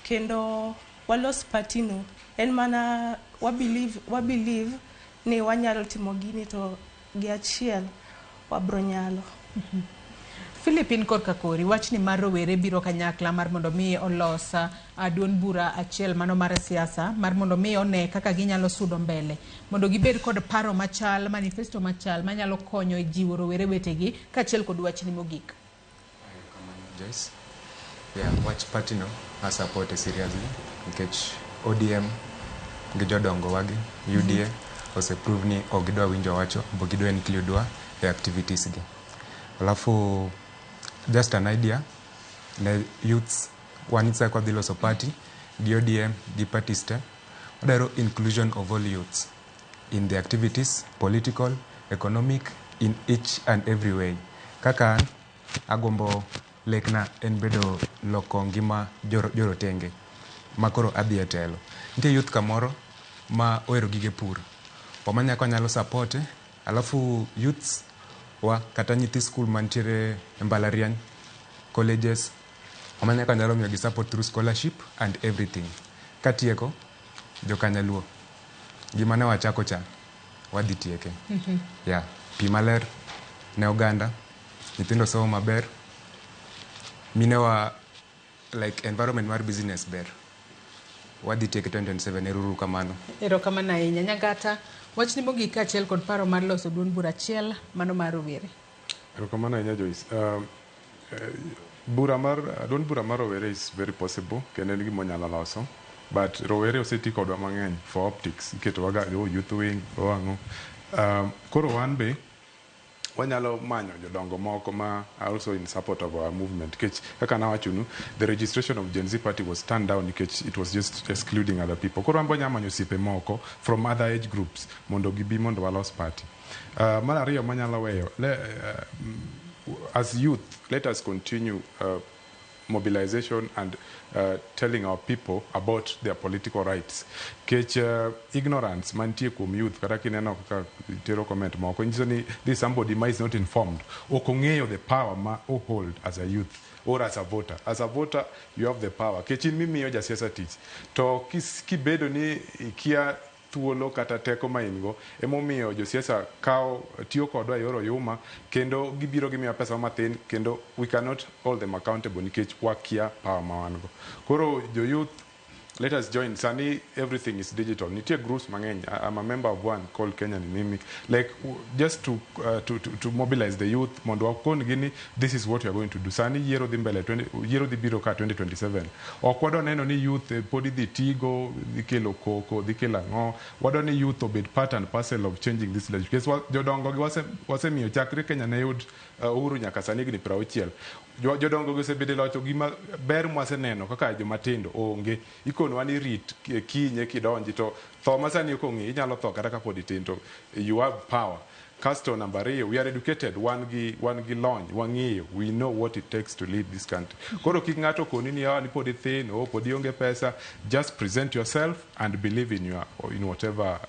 kendo walos patino en mana wabelieve ni wanyalo timo gini to gi achiel wabro nyalo. Philippine korka kori wachni mar rowere biro kanyakla mar mondo mi olosa duon bura achiel mano mar siasa mar mondo mi one kaka ginyalo sudo mbele mondo gibed kod paro machal manifesto machal manyalo konyo e jiwo rowere wetegi kachiel kod wachni mogik. Joyce, watch party no a support seriously nikech ODM gi jodongo wagi UDA oseprove ni ogidwa winjo wacho bogidwa ni klidwa e activities gi. Alafu just an idea the youths wanitsa kwa dhilo so party gi ODM gi party step odaro inclusion of all youths in the activities political economic in each and every way kaka agombo lekna en bedo loko ngima jorotenge makoro adhi e telo nitie youth kamoro ma ohero gige pur omanya ko nyalo support alafu youths wa kata nyithi school mantiere mbalariany colleges omanya ko nyalo miyo gi support through scholarship and everything katieko jokanyaluo gima ne wachako cha wadhi tieke pi maler ne oganda nyithindo somo maber minewa like environment mar business ber wadhi tieke 2027 eruru kamano. Erokamano ahinya Nyagata wachni mogik achiel kod paro mar loso duon bura achiel mano mar rowere. Erokamano ahinya Joyce. duond bura mar rowere is very possible kendo en gima onyalo loso, but rowere oseti kodwa mang'eny for optics, iketowaga youth wing ang'o. Koro wan be wanyalo manyo jodongo moko ma also in support of our movement, nikech kaka nawachonu, the registration of Gen Z party was turned down nikech it was just excluding other people. Koro wanyalo manyo osiepe moko from other age groups mondo gibi mondo walos party. Mar ariyo manyalo weyo, as youth, let us continue mobilization and telling our people about their political rights. Kech ignorance mantie kuom youth, kata kineno kaka tero comment moko, nyiso ni this somebody is not informed. Okong'eyo the power ma hold as a youth or as a voter. As a voter, you have the power. Kech in mimiyo jasiasa tich. To kibedo ni ikia thuolo kata teko ma ingo, emomiyo josiasa tiyo kodwa yor oyuma, kendo gibiro gimiya pesa mathin, kendo we cannot hold them accountable nikech wakia power ma wan go. Koro youth, let us join. Sani everything is digital. Nitie groups mang'eny. I'm a member of one called Kenya ni Mimi. Like just to mobilize the youth, mondo wakon gini, this is what we are going to do. Sani yiero dhi mbele, yiero dhi biro ka 2027. Ok wadwa neno ni youth podi dhi tigo, dhi kelo koko, dhi kelo ang'o. Wadwa ni youth obed part and parcel of changing this legislation. Because jodongo gi wasemiyo chakre Kenya ne yud uhuru nyaka sani higni 60. Jodongo gi osebedo locho gima ber mwaseneno kaka jomatindo onge. Ikonwa ni rit kinye kidonji to tho masani okong'i, inyalo tho kata kapod itin to you have power. Casto number 2, we are educated, one gi lony, wang'eyo, we know what it takes to lead this country. Koro kik ng'ato koni ni ni pod ithin, pod ionge pesa, just present yourself and believe in whatever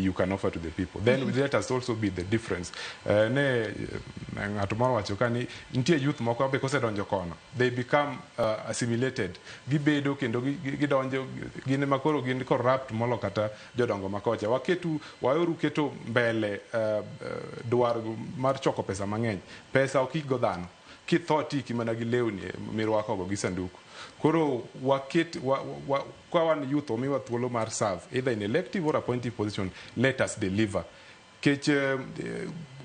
you can offer to the people. Then let us also be the difference. Ng'ato moro wacho ka ni nitie youth moko be kosedonjo kono, they become assimilated. Gibedo kendo gidonjo, gin makoro gin corrupt molo kata jodongo makocha. Wayoru keto mbele dwar mar choko pesa mang'eny. Pesa ok go dhano. Kitho tiki mana gi lewni mirwakogo gi sanduku. Koro kwa wan youth omiwa thuolo mar serve either in elective or appointive position, let us deliver. Kech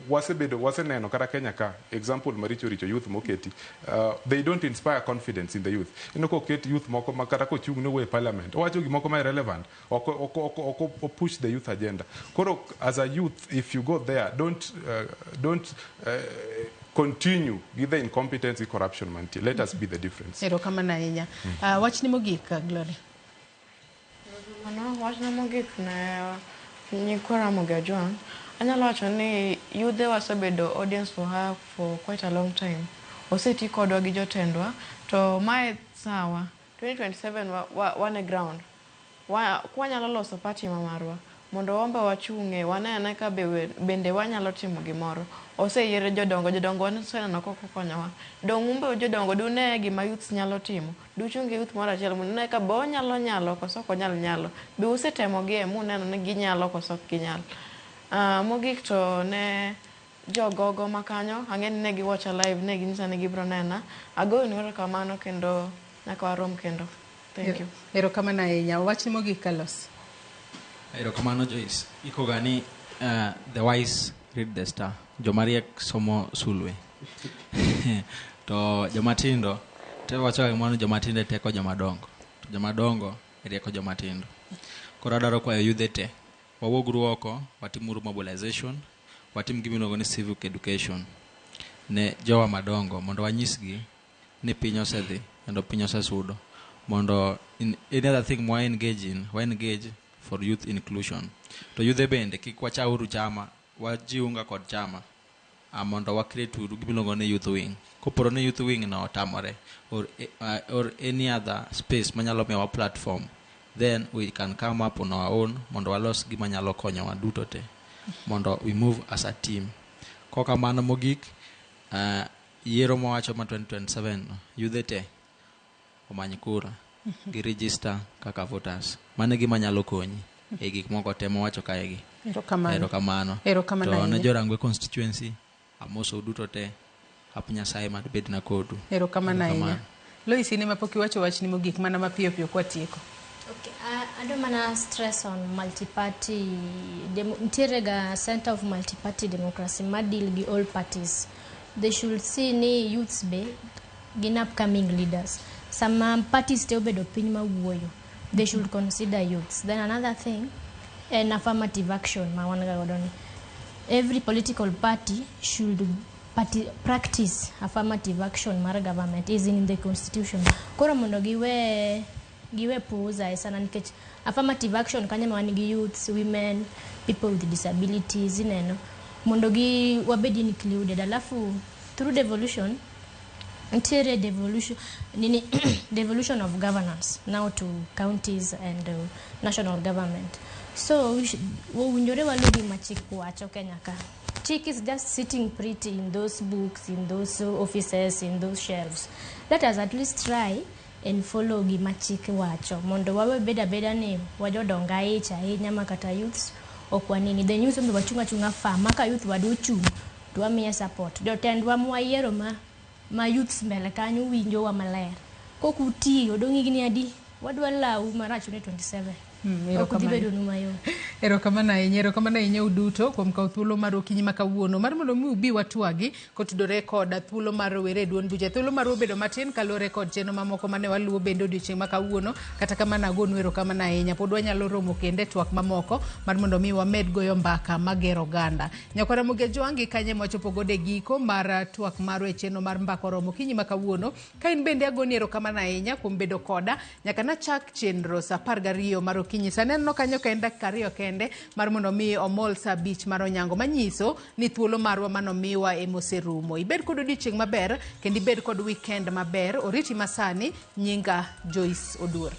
waseneno kata Kenya ka example maricho youth moketi, they don't inspire confidence in the youth. Koket youth moko makata kochung' ne we parliament, owacho gimoko ma irrelevant, oko push the youth agenda. Koro as a youth, if you go there, don't continue with the incompetency, corruption manti. Let us be the difference. Ero kama na inya. Wach ni mogik, Glory. Wach ni mogik na nyikwa Ramogi Ojuang. Anyalo wacho ni yudhe wasebedo audience for her for quite a long time. Oseti kodwa gi jotendwa. To mae sawa. 2027 wane ground. Kwanyalo loso party mamarwa. Mondo wamba wachung'e, wanene ka bende wanyalo timo gimoro. Oseyiere jodongo waneneno koko konyowa. Dong'umbe jodongo dune gima youth nyalo timo. Duchungi youth moro achiel munene ka bo nyalo koso ok nyalo. Be usetemo gi muneno ni ginyalo koso ok ginyalo. Mogik to ne jogogo makanyo, ang'eni ne giwacha live, ne ginyisa ni gibro nena. Agoyo ni erokamano kendo nyaka warom kendo. Thank you. Erokamano ahinya. Wach ni mogik, Carlos. Erokamano Joyce. Iko gani the wise read the star. Jomariek somo sulwe. To jomatindo te wacho gimano jomatindo teko jomadongo. To jomadongo rieko jomatindo. Koro adwaro kwayo yudhe te. Wawuogru oko, watimuru mobilization, watim gimiluongo ni civic education ne jowa madongo mondo wanyisgi ni piny osedhi kendo piny osesudo. Mondo in any other thing we engage for youth inclusion. To yudhe bende kik wachauru chama, wajiunga kod chama. Mondo wa create gimiluongo ni youth wing. Koporo ni youth wing no tamore or any other space manyalo miyowa platform, then we can come up on our own mondo walos gima nyalo konyowa duto te. Mondo we move as a team. Koka mano mogik, yiero mawacho ma 2027 yudhe te omany kura gi register kaka voters. Mane gima nyalo konyi e gik moko te mawacho kaegi. Erokamano. To ne jorangwe constituency amoso duto te hap Nyasaye mad bed na kodu. Erokamano ahinya. Lois ni mapoki wacho wach ni mogik mana mapiyo kwa tieko. Okay, I don't wanna stress on multi-party. Ntiere ga center of multi-party democracy ma deal gi all parties. they should see ni youths be gin upcoming leaders. Some parties still bedo piny mawuoyo. They should consider youths. Then another thing, an affirmative action. Every political party should practice affirmative action. Mara government is in the constitution. Kora mondo giwe puuza sana nikech affirmative action kanya mawani youths, women, people with disabilities ineno mondo gi wabedi included. Alafu through devolution interior devolution of governance now to counties and national government. So winjore walugi machik wacho Kenya ka. Chik is just sitting pretty in those books, in those offices, in those shelves. Let us at least try and follow gima chik wacho. Mondo wawe beda ni wajodonga icha nyama kata youths okwa nini. The news mbe wachunga fa maka youth wadu chung tuwamia support. Jotendwa mwayiero ma youths mbele kanyo winjo wa maler. Kokuti odongi gini adi wadwa lau marachu ne 27. Erokamano ahinya uduto kuom kawo thuolo mar okinyi ma kawuono mar mondo mi ubi watwagi kotudore koda thuolo mar rowere duond buche. Thuolo mar obedo matin kalore kod chenro mamoko mane waluwo bende odiochieng' ma kawuono. Kata kamano agonu erokamano ahinya. Pod wanyalo romo kende twak mamoko mar mondo mi wamed goyo mbaka magero oganda. Nyako Ramogi Jwangi kanye mwachopo gode giko mar twak marwa e chenro mar mbaka romo okinyi ma kawuono. Ka in bende agoni erokamano ahinya kuom bedo koda nyaka nachak chenro sa 12 mar okinyi. Saneno kanyo kenda kariyo kende mar mondo mi omol sa 5 mar onyango manyiso ni thuolo marwa manomiwa emoserumo. Ibed kod odiochieng' maber kendo ibed kod weekend maber. Oriti masani nyinga Joyce Odur.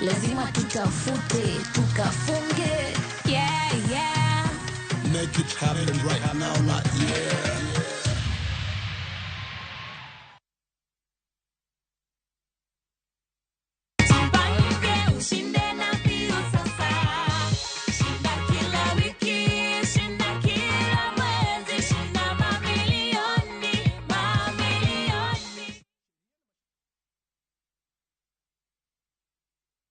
Lazima tutafute, tukafunge. Yeah. Make it happen right now, not yeah.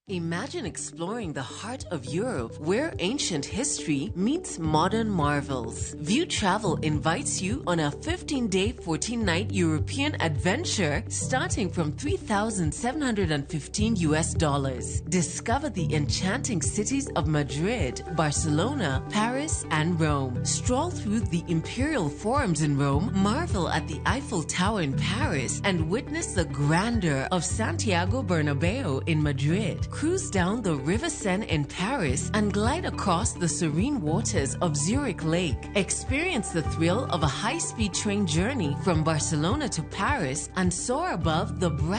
Imagine exploring the heart of Europe, where ancient history meets modern marvels. View Travel invites you on a 15-day, 14-night European adventure starting from $3,715 US. Discover the enchanting cities of Madrid, Barcelona, Paris, and Rome. Stroll through the imperial forums in Rome, marvel at the Eiffel Tower in Paris, and witness the grandeur of Santiago Bernabeu in Madrid. Cruise down the River Seine in Paris and glide across the serene waters of Zurich Lake. Experience the thrill of a high-speed train journey from Barcelona to Paris and soar above the bright